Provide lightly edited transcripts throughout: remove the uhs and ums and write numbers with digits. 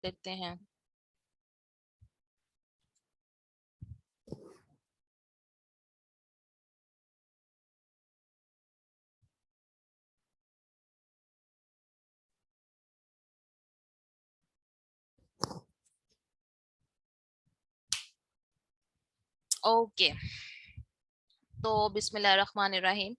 लेते हैं। ओके, तो बिस्मिल्लाहिर्रहमानिर्रहीम।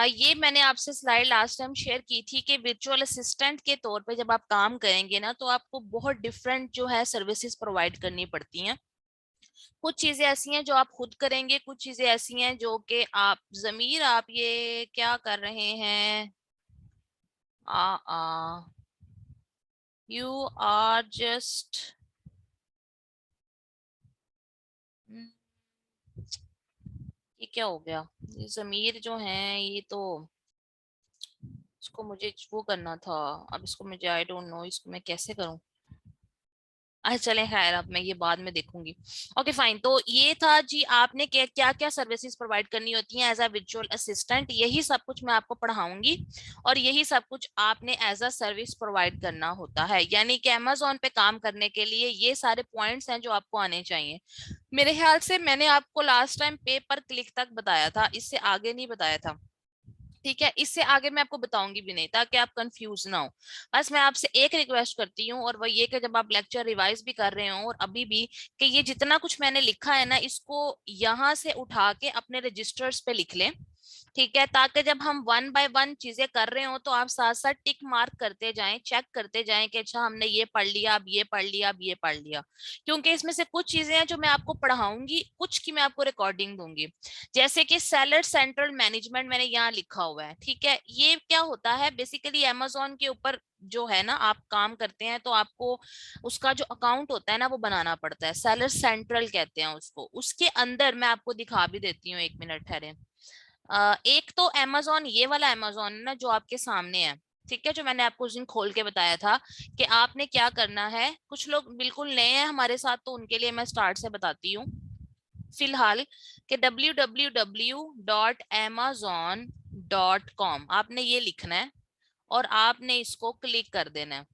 ये मैंने आपसे स्लाइड लास्ट टाइम शेयर की थी कि virtual असिस्टेंट के तौर पे जब आप काम करेंगे ना, तो आपको बहुत डिफरेंट जो है सर्विसेज प्रोवाइड करनी पड़ती हैं। कुछ चीजें ऐसी हैं जो आप खुद करेंगे, कुछ चीजें ऐसी हैं जो कि आप जमीर आप ये क्या कर रहे हैं, आ यू आर जस्ट, ये क्या हो गया, ये जमीर जो है ये तो, इसको मुझे वो करना था। अब इसको मुझे आई डोंट नो इसको मैं कैसे करूं। अच्छा चले खैर, अब मैं ये बाद में देखूंगी। ओके फाइन, तो ये था जी, आपने क्या क्या क्या सर्विसेज प्रोवाइड करनी होती हैं एज अ विजुअल असिस्टेंट, यही सब कुछ मैं आपको पढ़ाऊंगी और यही सब कुछ आपने एज अ सर्विस प्रोवाइड करना होता है। यानी कि अमेजोन पे काम करने के लिए ये सारे पॉइंट्स हैं जो आपको आने चाहिए। मेरे ख्याल से मैंने आपको लास्ट टाइम पे पर क्लिक तक बताया था, इससे आगे नहीं बताया था। ठीक है, इससे आगे मैं आपको बताऊंगी भी नहीं ताकि आप कंफ्यूज ना हो। बस मैं आपसे एक रिक्वेस्ट करती हूँ, और वो ये कि जब आप लेक्चर रिवाइज भी कर रहे हो और अभी भी, कि ये जितना कुछ मैंने लिखा है ना, इसको यहाँ से उठा के अपने रजिस्टर्स पे लिख लें। ठीक है, ताकि जब हम वन बाय वन चीजें कर रहे हो तो आप साथ साथ टिक मार्क करते जाएं, चेक करते जाएं कि अच्छा हमने ये पढ़ लिया, अब ये पढ़ लिया, अब ये पढ़ लिया। क्योंकि इसमें से कुछ चीजें हैं जो मैं आपको पढ़ाऊंगी, कुछ की मैं आपको रिकॉर्डिंग दूंगी। जैसे कि सेलर सेंट्रल मैनेजमेंट मैंने यहाँ लिखा हुआ है। ठीक है, ये क्या होता है बेसिकली, अमेजोन के ऊपर जो है ना आप काम करते हैं तो आपको उसका जो अकाउंट होता है ना वो बनाना पड़ता है, सेलर सेंट्रल कहते हैं उसको। उसके अंदर मैं आपको दिखा भी देती हूँ, एक मिनट ठहरे। एक तो अमेजोन, ये वाला अमेजोन है ना जो आपके सामने है, ठीक है, जो मैंने आपको उस दिन खोल के बताया था कि आपने क्या करना है। कुछ लोग बिल्कुल नए हैं हमारे साथ, तो उनके लिए मैं स्टार्ट से बताती हूँ फिलहाल कि www.amazon.com आपने ये लिखना है और आपने इसको क्लिक कर देना है,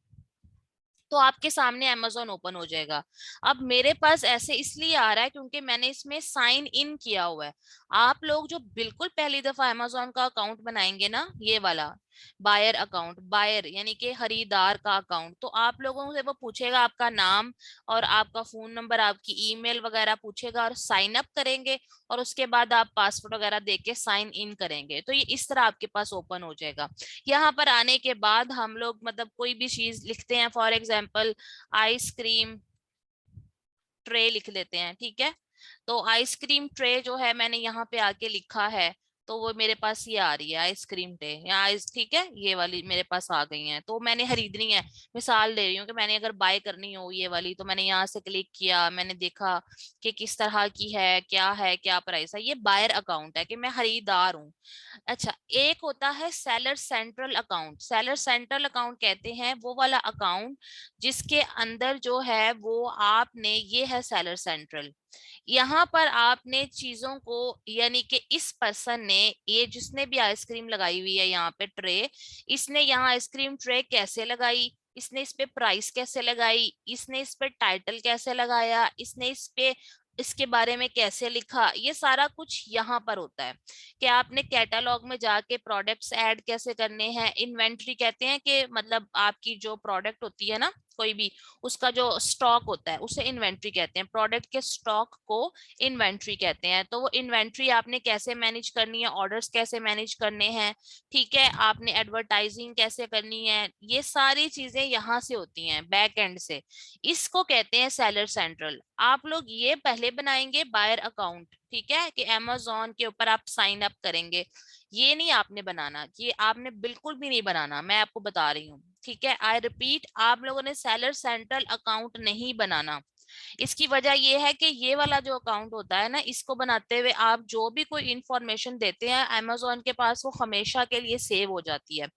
तो आपके सामने अमेजोन ओपन हो जाएगा। अब मेरे पास ऐसे इसलिए आ रहा है क्योंकि मैंने इसमें साइन इन किया हुआ है। आप लोग जो बिल्कुल पहली दफा अमेजोन का अकाउंट बनाएंगे ना, ये वाला बायर अकाउंट, बायर यानी कि खरीदार का अकाउंट, तो आप लोगों से वो पूछेगा आपका नाम और आपका फोन नंबर, आपकी ईमेल वगैरह पूछेगा, और साइन अप करेंगे और उसके बाद आप पासवर्ड वगैरह देके साइन इन करेंगे, तो ये इस तरह आपके पास ओपन हो जाएगा। यहाँ पर आने के बाद हम लोग मतलब कोई भी चीज लिखते हैं, फॉर एग्जाम्पल आइसक्रीम ट्रे लिख लेते हैं। ठीक है, तो आइसक्रीम ट्रे जो है मैंने यहाँ पे आके लिखा है, तो वो मेरे पास ये आ रही है आइसक्रीम ट्रे या आइस, ठीक है, ये वाली मेरे पास आ गई है, तो मैंने खरीदनी है। मिसाल दे रही हूँ कि मैंने अगर बाय करनी हो ये वाली, तो मैंने यहाँ से क्लिक किया, मैंने देखा कि किस तरह की है, क्या प्राइस है, ये बायर अकाउंट है कि मैं खरीदार हूँ। अच्छा, एक होता है seller central account. Seller central account कहते हैं वो वाला अकाउंट जिसके अंदर जो है वो आपने, ये है सेलर सेंट्रल। यहाँ पर आपने चीजों को, यानी कि इस पर्सन ने, ये जिसने भी आइसक्रीम लगाई हुई है यहाँ पे ट्रे, इसने यहाँ आइसक्रीम ट्रे कैसे लगाई, इसने इस पे प्राइस कैसे लगाई, इसने इस पे टाइटल कैसे लगाया, इसने इस पे इसके बारे में कैसे लिखा, ये सारा कुछ यहाँ पर होता है। कि आपने कैटलॉग में जाके प्रोडक्ट्स ऐड कैसे करने हैं, इन्वेंट्री कहते हैं कि मतलब आपकी जो प्रोडक्ट होती है ना कोई भी, उसका जो स्टॉक होता है उसे इन्वेंट्री कहते हैं, प्रोडक्ट के स्टॉक को इन्वेंट्री कहते हैं। तो वो इन्वेंट्री आपने कैसे मैनेज करनी है, ऑर्डर्स कैसे मैनेज करने हैं, ठीक है, आपने एडवर्टाइजिंग कैसे करनी है, ये सारी चीजें यहाँ से होती हैं बैक एंड से। इसको कहते हैं सेलर सेंट्रल। आप लोग ये पहले बनाएंगे बायर अकाउंट, ठीक है, कि अमेजोन के ऊपर आप साइन अप करेंगे। ये नहीं आपने बनाना, ये आपने बिल्कुल भी नहीं बनाना, मैं आपको बता रही हूँ। ठीक है, आई रिपीट, आप लोगों ने सेलर सेंट्रल अकाउंट नहीं बनाना। इसकी वजह ये है कि ये वाला जो अकाउंट होता है ना, इसको बनाते हुए आप जो भी कोई इंफॉर्मेशन देते हैं अमेजोन के पास, वो हमेशा के लिए सेव हो जाती है।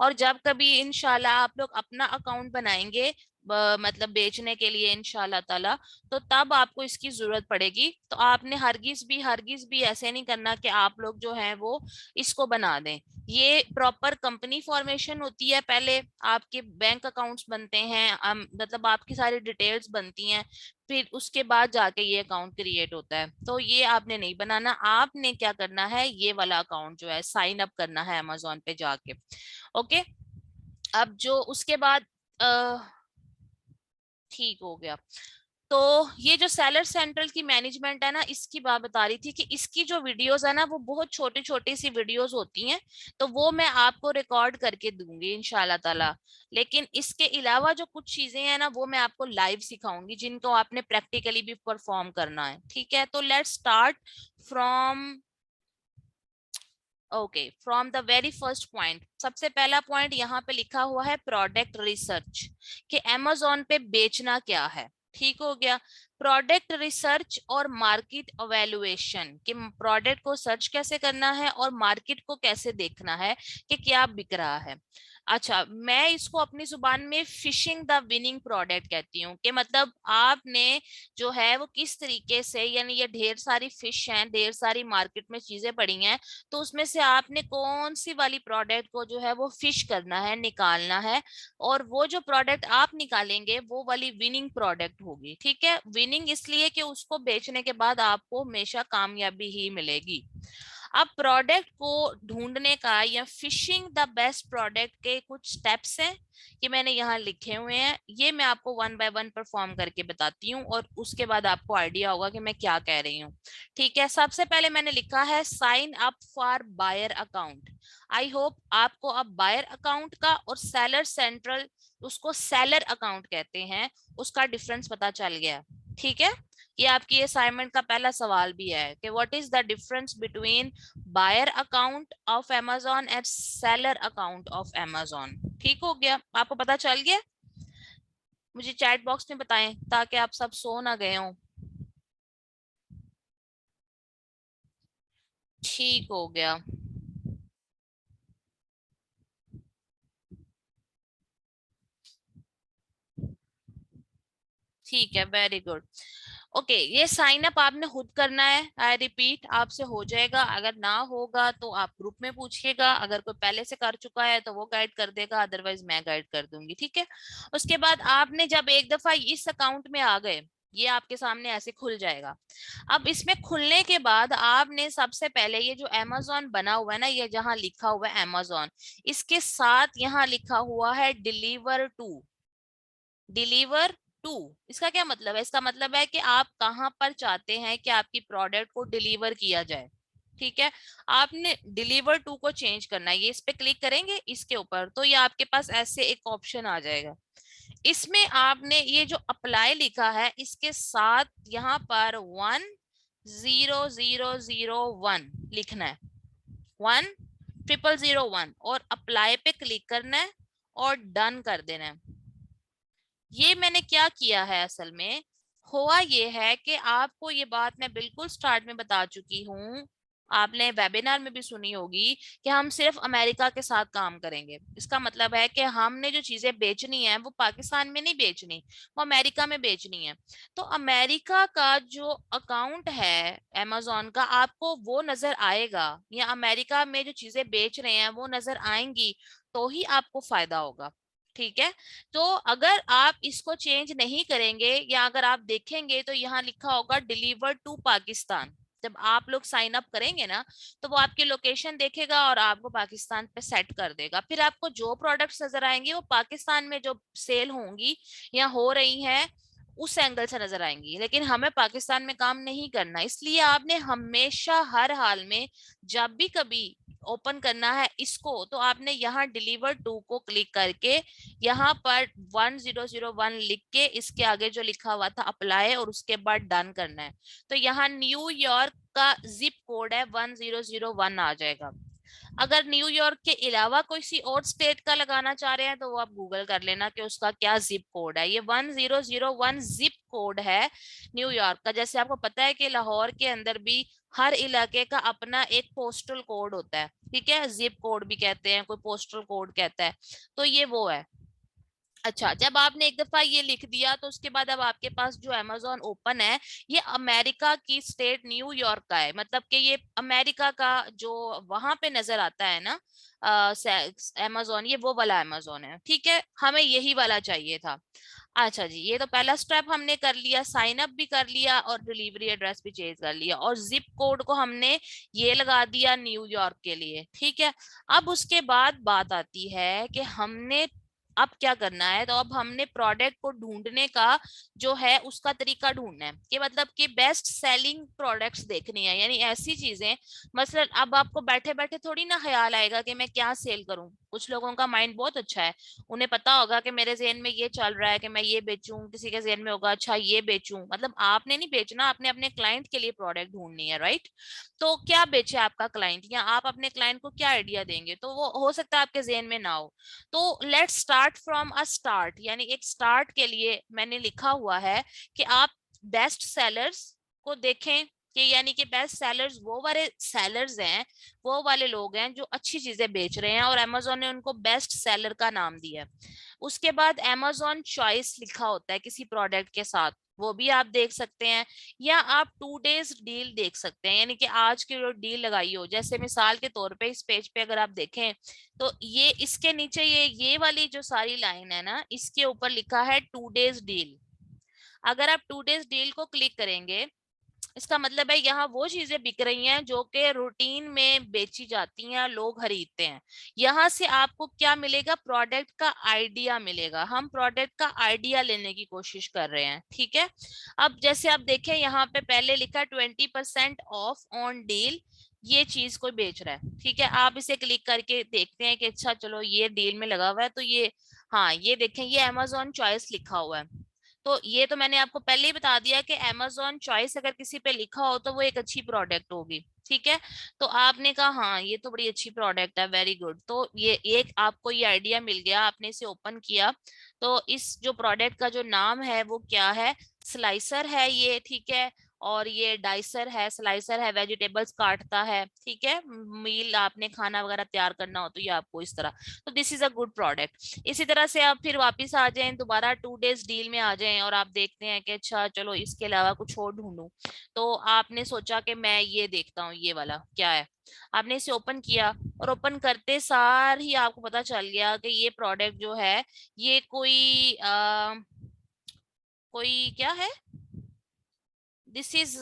और जब कभी इंशाल्लाह आप लोग अपना अकाउंट बनाएंगे, मतलब बेचने के लिए इंशाल्लाह ताला, तो तब आपको इसकी जरूरत पड़ेगी। तो आपने हरगिज भी ऐसे नहीं करना कि आप लोग जो है वो इसको बना दें। ये प्रॉपर कंपनी फॉर्मेशन होती है, पहले आपके बैंक अकाउंट्स बनते हैं, मतलब आपकी सारी डिटेल्स बनती हैं, फिर उसके बाद जाके ये अकाउंट क्रिएट होता है। तो ये आपने नहीं बनाना, आपने क्या करना है, ये वाला अकाउंट जो है साइन अप करना है अमेजोन पे जाके। ओके, अब जो उसके बाद ठीक हो गया। तो ये जो सेलर सेंट्रल की मैनेजमेंट है ना, इसकी बात बता रही थी कि इसकी जो वीडियोस है ना वो बहुत छोटी छोटी सी वीडियोस होती हैं, तो वो मैं आपको रिकॉर्ड करके दूंगी इंशाल्लाह ताला। लेकिन इसके अलावा जो कुछ चीजें हैं ना वो मैं आपको लाइव सिखाऊंगी, जिनको आपने प्रैक्टिकली भी परफॉर्म करना है। ठीक है, तो let's start from, okay, from the very first point. सबसे पहला पॉइंट यहाँ पे लिखा हुआ है प्रोडक्ट रिसर्च, कि अमेजोन पे बेचना क्या है। ठीक हो गया। प्रोडक्ट रिसर्च और मार्केट अवेल्युएशन, कि प्रोडक्ट को सर्च कैसे करना है और मार्केट को कैसे देखना है कि क्या बिक रहा है। अच्छा, मैं इसको अपनी जुबान में फिशिंग द विनिंग प्रोडक्ट कहती हूँ, कि मतलब आपने जो है वो किस तरीके से, यानी ये ढेर सारी फिश हैं, ढेर सारी मार्केट में चीजें पड़ी हैं, तो उसमें से आपने कौन सी वाली प्रोडक्ट को जो है वो फिश करना है, निकालना है, और वो जो प्रोडक्ट आप निकालेंगे वो वाली विनिंग प्रोडक्ट होगी। ठीक है, विनिंग इसलिए कि उसको बेचने के बाद आपको हमेशा कामयाबी ही मिलेगी। अब प्रोडक्ट को ढूंढने का या फिशिंग द बेस्ट प्रोडक्ट के कुछ स्टेप्स हैं, कि मैंने यहाँ लिखे हुए हैं, ये मैं आपको वन बाय वन परफॉर्म करके बताती हूँ, और उसके बाद आपको आइडिया होगा कि मैं क्या कह रही हूँ। ठीक है, सबसे पहले मैंने लिखा है sign up for buyer account. I hope आपको अब बायर अकाउंट का और सेलर सेंट्रल, उसको सेलर अकाउंट कहते हैं, उसका डिफरेंस पता चल गया। ठीक है, ये आपकी असाइनमेंट का पहला सवाल भी है कि what is the difference between buyer account of Amazon and seller account of Amazon। ठीक हो गया, आपको पता चल गया? मुझे चैट बॉक्स में बताएं ताकि आप सब सो ना गए हों। ठीक हो गया, ठीक है, वेरी गुड। ओके, ये साइन अप आपने खुद करना है, आई रिपीट, आपसे हो जाएगा, अगर ना होगा तो आप ग्रुप में पूछिएगा, अगर कोई पहले से कर चुका है तो वो गाइड कर देगा, अदरवाइज मैं गाइड कर दूंगी। ठीक है, उसके बाद आपने जब एक दफा इस अकाउंट में आ गए, ये आपके सामने ऐसे खुल जाएगा। अब इसमें खुलने के बाद आपने सबसे पहले ये जो अमेजोन बना हुआ है ना, ये जहां लिखा हुआ है अमेजोन, इसके साथ यहाँ लिखा हुआ है डिलीवर टू। डिलीवर टू, इसका क्या मतलब है? इसका मतलब है कि आप कहां पर चाहते हैं कि आपकी प्रोडक्ट को डिलीवर किया जाए। ठीक है, आपने डिलीवर टू को चेंज करना है, ये इस पे क्लिक करेंगे इसके ऊपर, तो ये आपके पास ऐसे एक ऑप्शन आ जाएगा। इसमें आपने ये जो अप्लाई लिखा है, इसके साथ यहाँ पर 10001 लिखना है, 10001, और अप्लाई पे क्लिक करना है और डन कर देना है। ये मैंने क्या किया है, असल में हुआ ये है कि आपको ये बात मैं बिल्कुल स्टार्ट में बता चुकी हूँ, आपने वेबिनार में भी सुनी होगी, कि हम सिर्फ अमेरिका के साथ काम करेंगे। इसका मतलब है कि हमने जो चीजें बेचनी है वो पाकिस्तान में नहीं बेचनी, वो अमेरिका में बेचनी है। तो अमेरिका का जो अकाउंट है अमेजोन का, आपको वो नजर आएगा, या अमेरिका में जो चीजें बेच रहे हैं वो नजर आएंगी, तो ही आपको फायदा होगा। ठीक है, तो अगर आप इसको चेंज नहीं करेंगे, या अगर आप देखेंगे तो यहाँ लिखा होगा डिलीवर टू पाकिस्तान। जब आप लोग साइन अप करेंगे ना, तो वो आपकी लोकेशन देखेगा और आपको पाकिस्तान पे सेट कर देगा। फिर आपको जो प्रोडक्ट्स नजर आएंगे वो पाकिस्तान में जो सेल होंगी या हो रही हैं उस एंगल से नजर आएंगी, लेकिन हमें पाकिस्तान में काम नहीं करना। इसलिए आपने हमेशा हर हाल में जब भी कभी ओपन करना है इसको, तो आपने यहाँ डिलीवर टू को क्लिक करके यहाँ पर 1001 लिख के इसके आगे जो लिखा हुआ था अप्लाई, और उसके बाद डन करना है। तो यहाँ न्यूयॉर्क का जिप कोड है 1001 आ जाएगा। अगर न्यूयॉर्क के अलावा कोई सी और स्टेट का लगाना चाह रहे हैं तो वो आप गूगल कर लेना कि उसका क्या जिप कोड है। ये 1001 जिप कोड है न्यूयॉर्क का। जैसे आपको पता है कि लाहौर के अंदर भी हर इलाके का अपना एक पोस्टल कोड होता है, ठीक है, जिप कोड भी कहते हैं, कोई पोस्टल कोड कहता है, तो ये वो है। अच्छा, जब आपने एक दफा ये लिख दिया तो उसके बाद अब आपके पास जो अमेजोन ओपन है ये अमेरिका की स्टेट न्यूयॉर्क का है, मतलब कि ये अमेरिका का जो वहां पे नजर आता है ना अमेजोन, ये वो वाला अमेजोन है। ठीक है, हमें यही वाला चाहिए था। अच्छा जी, ये तो पहला स्टेप हमने कर लिया, साइन अप भी कर लिया और डिलीवरी एड्रेस भी चेंज कर लिया और जिप कोड को हमने ये लगा दिया न्यूयॉर्क के लिए। ठीक है, अब उसके बाद बात आती है कि हमने अब क्या करना है। तो अब हमने प्रोडक्ट को ढूंढने का जो है उसका तरीका ढूंढना है कि मतलब कि बेस्ट सेलिंग प्रोडक्ट्स देखनी है, यानी ऐसी चीजें, मसलन अब आपको बैठे बैठे थोड़ी ना ख्याल आएगा कि मैं क्या सेल करूं। कुछ लोगों का माइंड बहुत अच्छा है, उन्हें पता होगा कि मेरे ज़हन में ये चल रहा है कि मैं ये बेचूं, किसी के ज़हन में होगा अच्छा ये बेचूं। मतलब आपने नहीं बेचना, आपने अपने क्लाइंट के लिए प्रोडक्ट ढूंढनी है, राइट। तो क्या बेचे आपका क्लाइंट, या आप अपने क्लाइंट को क्या आइडिया देंगे, तो वो हो सकता है आपके ज़हन में ना हो। तो let's start from a start, यानी एक स्टार्ट के लिए मैंने लिखा हुआ है कि आप बेस्ट सेलर्स को देखें, कि यानी कि बेस्ट सेलर्स वो वाले सेलर्स हैं, वो वाले लोग हैं जो अच्छी चीजें बेच रहे हैं और अमेजोन ने उनको बेस्ट सेलर का नाम दिया है। उसके बाद अमेजोन चॉइस लिखा होता है किसी प्रोडक्ट के साथ, वो भी आप देख सकते हैं। या आप 2 डेज डील देख सकते हैं, यानी कि आज की जो डील लगाई हो, जैसे मिसाल के तौर पे इस पेज पे अगर आप देखें तो ये इसके नीचे ये वाली जो सारी लाइन है ना, इसके ऊपर लिखा है 2 डेज डील। अगर आप 2 डेज डील को क्लिक करेंगे, इसका मतलब है यहाँ वो चीजें बिक रही हैं जो कि रूटीन में बेची जाती हैं, लोग खरीदते हैं। यहाँ से आपको क्या मिलेगा, प्रोडक्ट का आइडिया मिलेगा। हम प्रोडक्ट का आइडिया लेने की कोशिश कर रहे हैं। ठीक है, अब जैसे आप देखें यहाँ पे पहले लिखा 20% ऑफ ऑन डील, ये चीज कोई बेच रहा है। ठीक है, आप इसे क्लिक करके देखते हैं कि अच्छा चलो ये डील में लगा हुआ है, तो ये, हाँ ये देखें ये अमेजोन चॉइस लिखा हुआ है। तो ये तो मैंने आपको पहले ही बता दिया कि अमेजोन चॉइस अगर किसी पे लिखा हो तो वो एक अच्छी प्रोडक्ट होगी। ठीक है, तो आपने कहा हाँ ये तो बड़ी अच्छी प्रोडक्ट है, वेरी गुड। तो ये एक आपको ये आइडिया मिल गया, आपने इसे ओपन किया। तो इस जो प्रोडक्ट का जो नाम है वो क्या है, स्लाइसर है ये। ठीक है, और ये डाइसर है, स्लाइसर है, वेजिटेबल्स काटता है। ठीक है, मील आपने खाना वगैरह तैयार करना हो तो ये आपको इस तरह, तो this is a good product. इसी तरह से आप फिर वापस आ जाएं, दोबारा 2 डेज डील में आ जाएं और आप देखते हैं कि अच्छा चलो इसके अलावा कुछ और ढूंढूं। तो आपने सोचा कि मैं ये देखता हूँ ये वाला क्या है, आपने इसे ओपन किया और ओपन करते सार ही आपको पता चल गया कि ये प्रोडक्ट जो है ये कोई क्या है, this is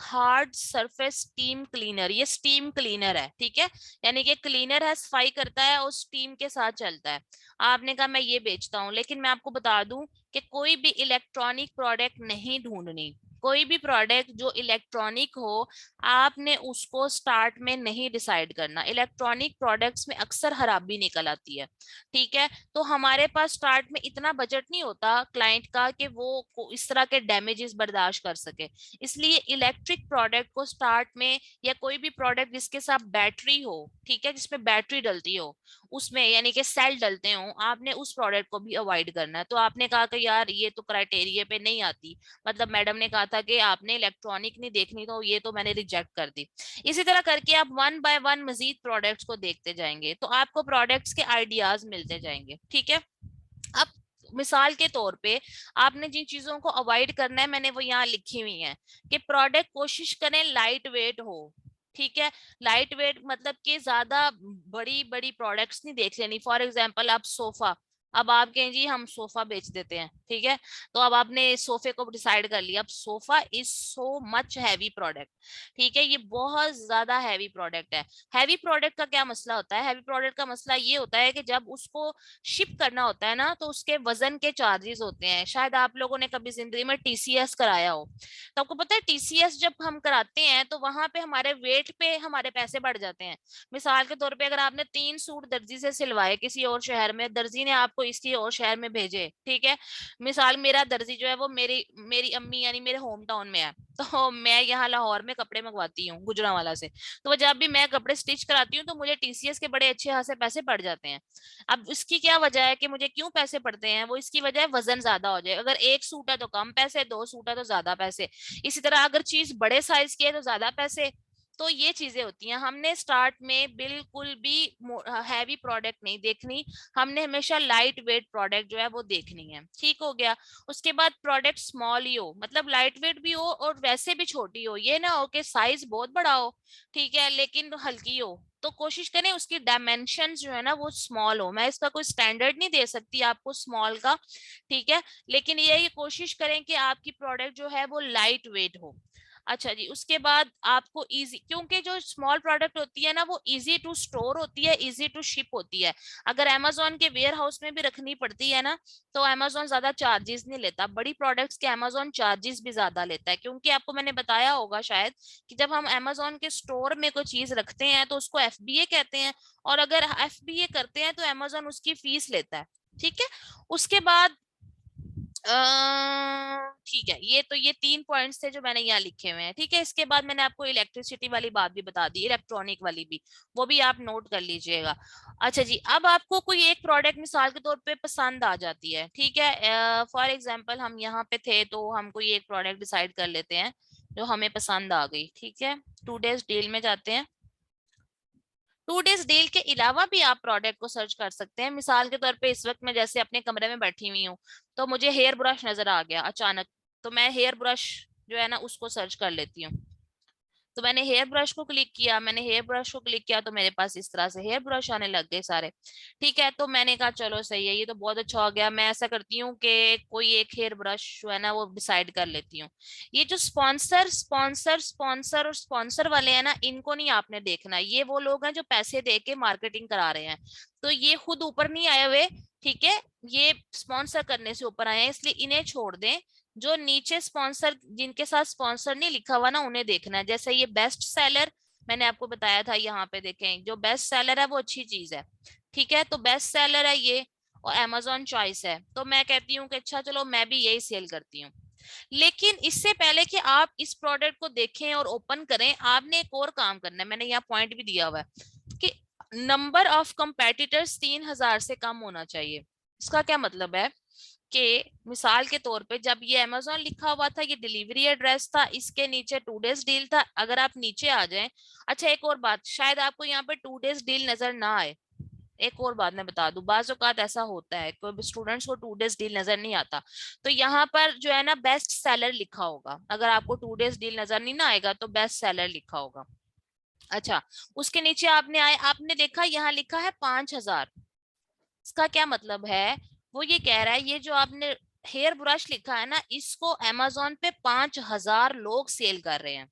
hard surface steam cleaner. ये स्टीम क्लीनर है। ठीक है, यानी कि क्लीनर है, सफाई करता है और स्टीम के साथ चलता है। आपने कहा मैं ये बेचता हूँ, लेकिन मैं आपको बता दूं कि कोई भी इलेक्ट्रॉनिक प्रोडक्ट नहीं ढूंढनी। कोई भी प्रोडक्ट जो इलेक्ट्रॉनिक हो, आपने उसको स्टार्ट में नहीं डिसाइड करना। इलेक्ट्रॉनिक प्रोडक्ट्स में अक्सर खराबी निकल आती है। ठीक है, तो हमारे पास स्टार्ट में इतना बजट नहीं होता क्लाइंट का कि वो इस तरह के डैमेजेस बर्दाश्त कर सके। इसलिए इलेक्ट्रिक प्रोडक्ट को स्टार्ट में, या कोई भी प्रोडक्ट जिसके साथ बैटरी हो, ठीक है जिसमें बैटरी डलती हो, उसमें यानी कि सेल डलते हो, आपने उस प्रोडक्ट को भी अवॉइड करना है। तो आपने कहा कि यार ये तो क्राइटेरिया पे नहीं आती, मतलब मैडम ने कहा था कि आपने इलेक्ट्रॉनिक नहीं देखनी, तो ये तो मैंने रिजेक्ट कर दी। इसी तरह करके आप वन बाय वन मजीद प्रोडक्ट्स को देखते जाएंगे तो आपको प्रोडक्ट्स के आइडियाज मिलते जाएंगे। ठीक है, अब मिसाल के तौर पे आपने जिन चीजों को अवॉइड करना है मैंने वो यहाँ लिखी हुई है कि प्रोडक्ट कोशिश करें लाइट वेट हो। ठीक है, लाइट वेट मतलब कि ज्यादा बड़ी बड़ी प्रोडक्ट्स नहीं देख लेनी। फॉर एग्जांपल आप सोफा, अब आप कहें जी हम सोफा बेच देते हैं। ठीक है, तो अब आपने सोफे को डिसाइड कर लिया, अब sofa is so much heavy product. ठीक है, ये बहुत ज्यादा हैवी प्रोडक्ट है। हैवी प्रोडक्ट का क्या मसला होता है, हैवी प्रोडक्ट का मसला ये होता है कि जब उसको शिप करना होता है ना तो उसके वजन के चार्जेस होते हैं। शायद आप लोगों ने कभी जिंदगी में टीसीएस कराया हो, तो आपको पता है टीसीएस जब हम कराते हैं तो वहां पे हमारे वेट पे हमारे पैसे बढ़ जाते हैं। मिसाल के तौर पे अगर आपने 3 सूट दर्जी से सिलवाए किसी और शहर में, दर्जी ने आपको इसी और शहर में भेजे। ठीक है, मिसाल मेरा दर्जी जो है वो मेरी मेरी अम्मी यानी मेरे होम टाउन में है, तो मैं यहाँ लाहौर में कपड़े मंगवाती हूँ गुजरांवाला से। तो जब भी मैं कपड़े स्टिच कराती हूँ तो मुझे टीसीएस के बड़े अच्छे खासे पैसे पड़ जाते हैं। अब इसकी क्या वजह है कि मुझे क्यों पैसे पड़ते हैं, वो इसकी वजह है वजन ज्यादा हो जाए। अगर 1 सूट है तो कम पैसे, 2 सूट है तो ज्यादा पैसे। इसी तरह अगर चीज बड़े साइज की है तो ज्यादा पैसे, तो ये चीजें होती हैं। हमने स्टार्ट में बिल्कुल भी हैवी प्रोडक्ट नहीं देखनी, हमने हमेशा लाइट वेट प्रोडक्ट जो है वो देखनी है। ठीक हो गया। उसके बाद प्रोडक्ट स्मॉल ही हो, मतलब लाइट वेट भी हो और वैसे भी छोटी हो, ये ना हो कि साइज बहुत बड़ा हो, ठीक है, लेकिन हल्की हो। तो कोशिश करें उसकी डायमेंशन जो है ना वो स्मॉल हो। मैं इसका कोई स्टैंडर्ड नहीं दे सकती आपको स्मॉल का, ठीक है, लेकिन ये कोशिश करें कि आपकी प्रोडक्ट जो है वो लाइट वेट हो। अच्छा जी, उसके बाद आपको इजी, क्योंकि जो स्मॉल प्रोडक्ट होती है ना वो इजी टू स्टोर होती है, इजी टू शिप होती है। अगर अमेजोन के वेयर हाउस में भी रखनी पड़ती है ना तो अमेजोन ज्यादा चार्जेस नहीं लेता। बड़ी प्रोडक्ट्स के अमेजोन चार्जेस भी ज्यादा लेता है, क्योंकि आपको मैंने बताया होगा शायद कि जब हम अमेजोन के स्टोर में कोई चीज रखते हैं तो उसको एफबीए कहते हैं, और अगर एफबीए करते हैं तो अमेजोन उसकी फीस लेता है। ठीक है। उसके बाद ठीक है, ये तो ये 3 पॉइंट्स थे जो मैंने यहाँ लिखे हुए हैं। ठीक है, इसके बाद मैंने आपको इलेक्ट्रिसिटी वाली बात भी बता दी, इलेक्ट्रॉनिक वाली भी, वो भी आप नोट कर लीजिएगा। अच्छा जी, अब आपको कोई एक प्रोडक्ट मिसाल के तौर पे पसंद आ जाती है, ठीक है, फॉर एग्जांपल हम यहाँ पे थे तो हम कोई एक प्रोडक्ट डिसाइड कर लेते हैं जो हमें पसंद आ गई, ठीक है, 2 डेज डील में जाते हैं। 2 डेज डील के अलावा भी आप प्रोडक्ट को सर्च कर सकते हैं। मिसाल के तौर पे इस वक्त मैं जैसे अपने कमरे में बैठी हुई हूँ तो मुझे हेयर ब्रश नजर आ गया अचानक, तो मैं हेयर ब्रश जो है ना उसको सर्च कर लेती हूँ। तो मैंने हेयर ब्रश को क्लिक किया, मैंने हेयर ब्रश को क्लिक किया तो मेरे पास इस तरह से हेयर ब्रश आने लग गए सारे। ठीक है, तो मैंने कहा चलो सही है, ये तो बहुत अच्छा हो गया। मैं ऐसा करती हूँ कि कोई एक हेयर ब्रश जो है ना वो डिसाइड कर लेती हूँ। ये जो स्पॉन्सर स्पॉन्सर स्पॉन्सर और स्पॉन्सर वाले हैं ना, इनको नहीं आपने देखना। ये वो लोग हैं जो पैसे दे के मार्केटिंग करा रहे हैं, तो ये खुद ऊपर नहीं आए हुए, ठीक है, ये स्पॉन्सर करने से ऊपर आए हैं, इसलिए इन्हें छोड़ दें। जो नीचे स्पॉन्सर, जिनके साथ स्पॉन्सर नहीं लिखा हुआ ना, उन्हें देखना है। जैसे ये बेस्ट सेलर मैंने आपको बताया था, यहाँ पे देखें जो बेस्ट सेलर है वो अच्छी चीज है, ठीक है, तो बेस्ट सेलर है ये, और अमेजोन चॉइस है, तो मैं कहती हूँ कि अच्छा चलो मैं भी यही सेल करती हूँ। लेकिन इससे पहले कि आप इस प्रोडक्ट को देखें और ओपन करें, आपने एक और काम करना है, मैंने यहाँ पॉइंट भी दिया हुआ है कि नंबर ऑफ कंपेटिटर्स 3,000 से कम होना चाहिए। इसका क्या मतलब है कि मिसाल के तौर पे जब ये अमेजोन लिखा हुआ था, ये डिलीवरी एड्रेस था, इसके नीचे 2 डेज डील था। अगर आप नीचे आ जाएं, अच्छा एक और बात, शायद आपको यहाँ पे 2 डेज डील नजर ना आए। एक और बात मैं बता दूं, बाज़ औक़ात ऐसा होता है कोई स्टूडेंट्स को 2 डेज डील नजर नहीं आता, तो यहाँ पर जो है ना बेस्ट सेलर लिखा होगा। अगर आपको 2 डेज डील नजर नहीं ना आएगा तो बेस्ट सेलर लिखा होगा। अच्छा, उसके नीचे आपने आए, आपने देखा यहाँ लिखा है 5,000। इसका क्या मतलब है? वो ये कह रहा है ये जो आपने हेयर ब्रश लिखा है ना, इसको अमेजोन पे 5,000 लोग सेल कर रहे हैं,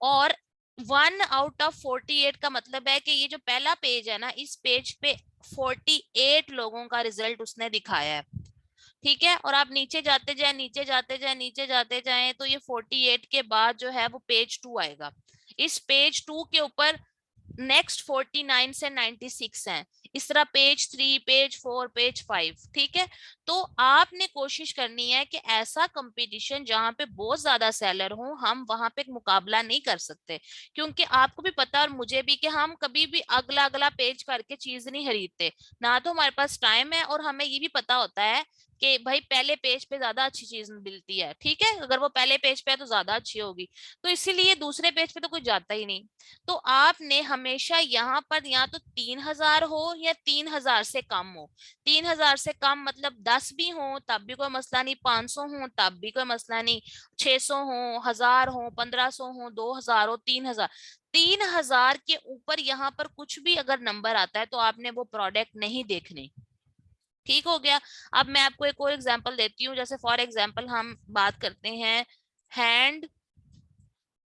और 1 आउट ऑफ 48 का मतलब है कि ये जो पहला पेज है ना, इस पेज पे 48 लोगों का रिजल्ट उसने दिखाया है। ठीक है, और आप नीचे जाते जाए, नीचे जाते जाए, नीचे जाते जाए, तो ये 48 के बाद जो है वो पेज 2 आएगा। इस पेज 2 के ऊपर नेक्स्ट 49 से 96 हैं। इस तरह पेज 3, पेज 4, पेज 5, ठीक है। तो आपने कोशिश करनी है कि ऐसा कंपटीशन जहां पे बहुत ज्यादा सेलर हो, हम वहां पे मुकाबला नहीं कर सकते, क्योंकि आपको भी पता और मुझे भी कि हम कभी भी अगला अगला पेज करके चीज नहीं खरीदते, ना तो हमारे पास टाइम है, और हमें ये भी पता होता है कि भाई पहले पेज पे ज्यादा अच्छी चीज मिलती है, ठीक है, अगर वो पहले पेज पे है तो ज्यादा अच्छी होगी, तो इसीलिए दूसरे पेज पे तो कोई जाता ही नहीं। तो आपने हमेशा यहाँ पर या तो 3,000 हो या 3,000 से कम हो। 3,000 से कम मतलब 10 भी हो तब भी कोई मसला नहीं, 500 हो तब भी कोई मसला नहीं, 600 हो, 1,000 हो, 1,500 हो, 2,000 हो, 3,000। 3,000 के ऊपर यहाँ पर कुछ भी अगर नंबर आता है तो आपने वो प्रोडक्ट नहीं देखने। ठीक हो गया। अब मैं आपको एक और एग्जांपल देती हूँ, जैसे फॉर एग्जांपल हम बात करते हैं hand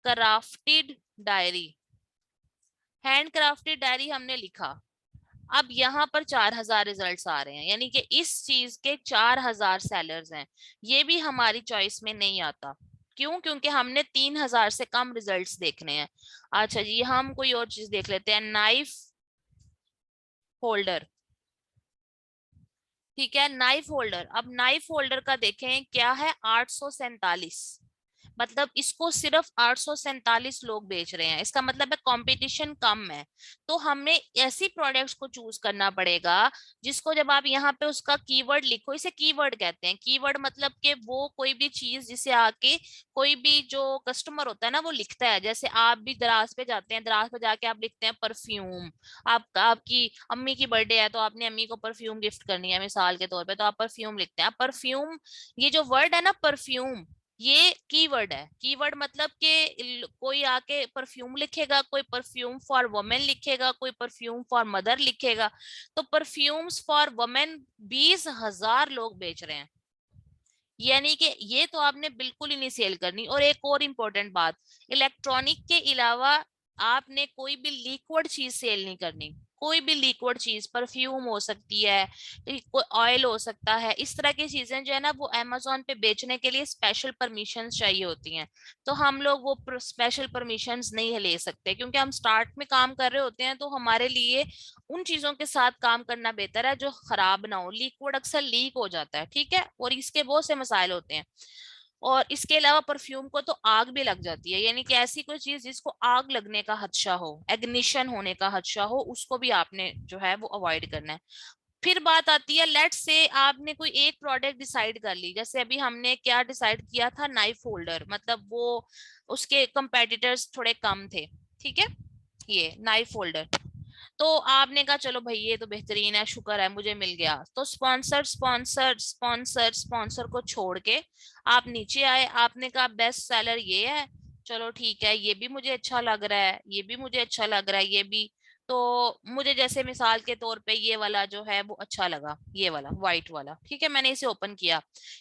crafted diary. Hand crafted diary हमने लिखा, अब यहाँ पर 4,000 रिजल्ट्स आ रहे हैं, यानी कि इस चीज के 4,000 सेलर्स हैं। ये भी हमारी चॉइस में नहीं आता। क्यों? क्योंकि हमने 3,000 से कम रिजल्ट्स देखने हैं। अच्छा जी, हम कोई और चीज देख लेते हैं, नाइफ होल्डर। ठीक है, नाइफ होल्डर। अब नाइफ होल्डर का देखें क्या है, 847। मतलब इसको सिर्फ 847 लोग बेच रहे हैं, इसका मतलब है कंपटीशन कम है। तो हमें ऐसी प्रोडक्ट्स को चूज करना पड़ेगा जिसको जब आप यहाँ पे उसका कीवर्ड लिखो, इसे कीवर्ड कहते हैं। कीवर्ड मतलब कि वो कोई भी चीज जिसे आके कोई भी जो कस्टमर होता है ना वो लिखता है। जैसे आप भी दराज पे जाते हैं, दराज पे जाके आप लिखते हैं परफ्यूम। आपकी अम्मी की बर्थडे है तो आपने अम्मी को परफ्यूम गिफ्ट करनी है मिसाल के तौर पे, तो आप परफ्यूम लिखते हैं। आप परफ्यूम, ये जो वर्ड है ना परफ्यूम, ये कीवर्ड है। कीवर्ड मतलब कि कोई आके परफ्यूम लिखेगा, कोई परफ्यूम फॉर वुमेन लिखेगा, कोई परफ्यूम फॉर मदर लिखेगा। तो परफ्यूम्स फॉर वुमेन 20,000 लोग बेच रहे हैं। यानी कि ये तो आपने बिल्कुल ही नहीं सेल करनी। और एक और इम्पोर्टेंट बात, इलेक्ट्रॉनिक के अलावा आपने कोई भी लिक्विड चीज सेल नहीं करनी। कोई भी लिक्विड चीज, परफ्यूम हो सकती है, कोई ऑयल हो सकता है, इस तरह की चीजें जो है ना वो अमेजोन पे बेचने के लिए स्पेशल परमिशंस चाहिए होती हैं। तो हम लोग वो स्पेशल परमिशंस नहीं ले सकते, क्योंकि हम स्टार्ट में काम कर रहे होते हैं। तो हमारे लिए उन चीजों के साथ काम करना बेहतर है जो खराब ना हो। लिक्विड अक्सर लीक हो जाता है, ठीक है, और इसके बहुत से मसाइल होते हैं। और इसके अलावा परफ्यूम को तो आग भी लग जाती है, यानी कि ऐसी कोई चीज जिसको आग लगने का खदशा हो, एग्निशन होने का खदशा हो, उसको भी आपने जो है वो अवॉइड करना है। फिर बात आती है, लेट्स से आपने कोई एक प्रोडक्ट डिसाइड कर ली। जैसे अभी हमने क्या डिसाइड किया था, नाइफ होल्डर, मतलब वो उसके कंपेटिटर्स थोड़े कम थे, ठीक है, ये नाइफ होल्डर। तो आपने कहा चलो भाई ये तो बेहतरीन है, शुक्र है मुझे मिल गया। तो स्पॉन्सर स्पॉन्सर स्पॉन्सर स्पॉन्सर को छोड़ के आप नीचे आए, आपने कहा बेस्ट सेलर ये है, चलो ठीक है, ये भी मुझे अच्छा लग रहा है, ये भी मुझे अच्छा लग रहा है, ये भी। तो मुझे जैसे मिसाल के तौर पे ये वाला जो है वो अच्छा लगा, ये वाला व्हाइट वाला, ठीक है, मैंने इसे ओपन किया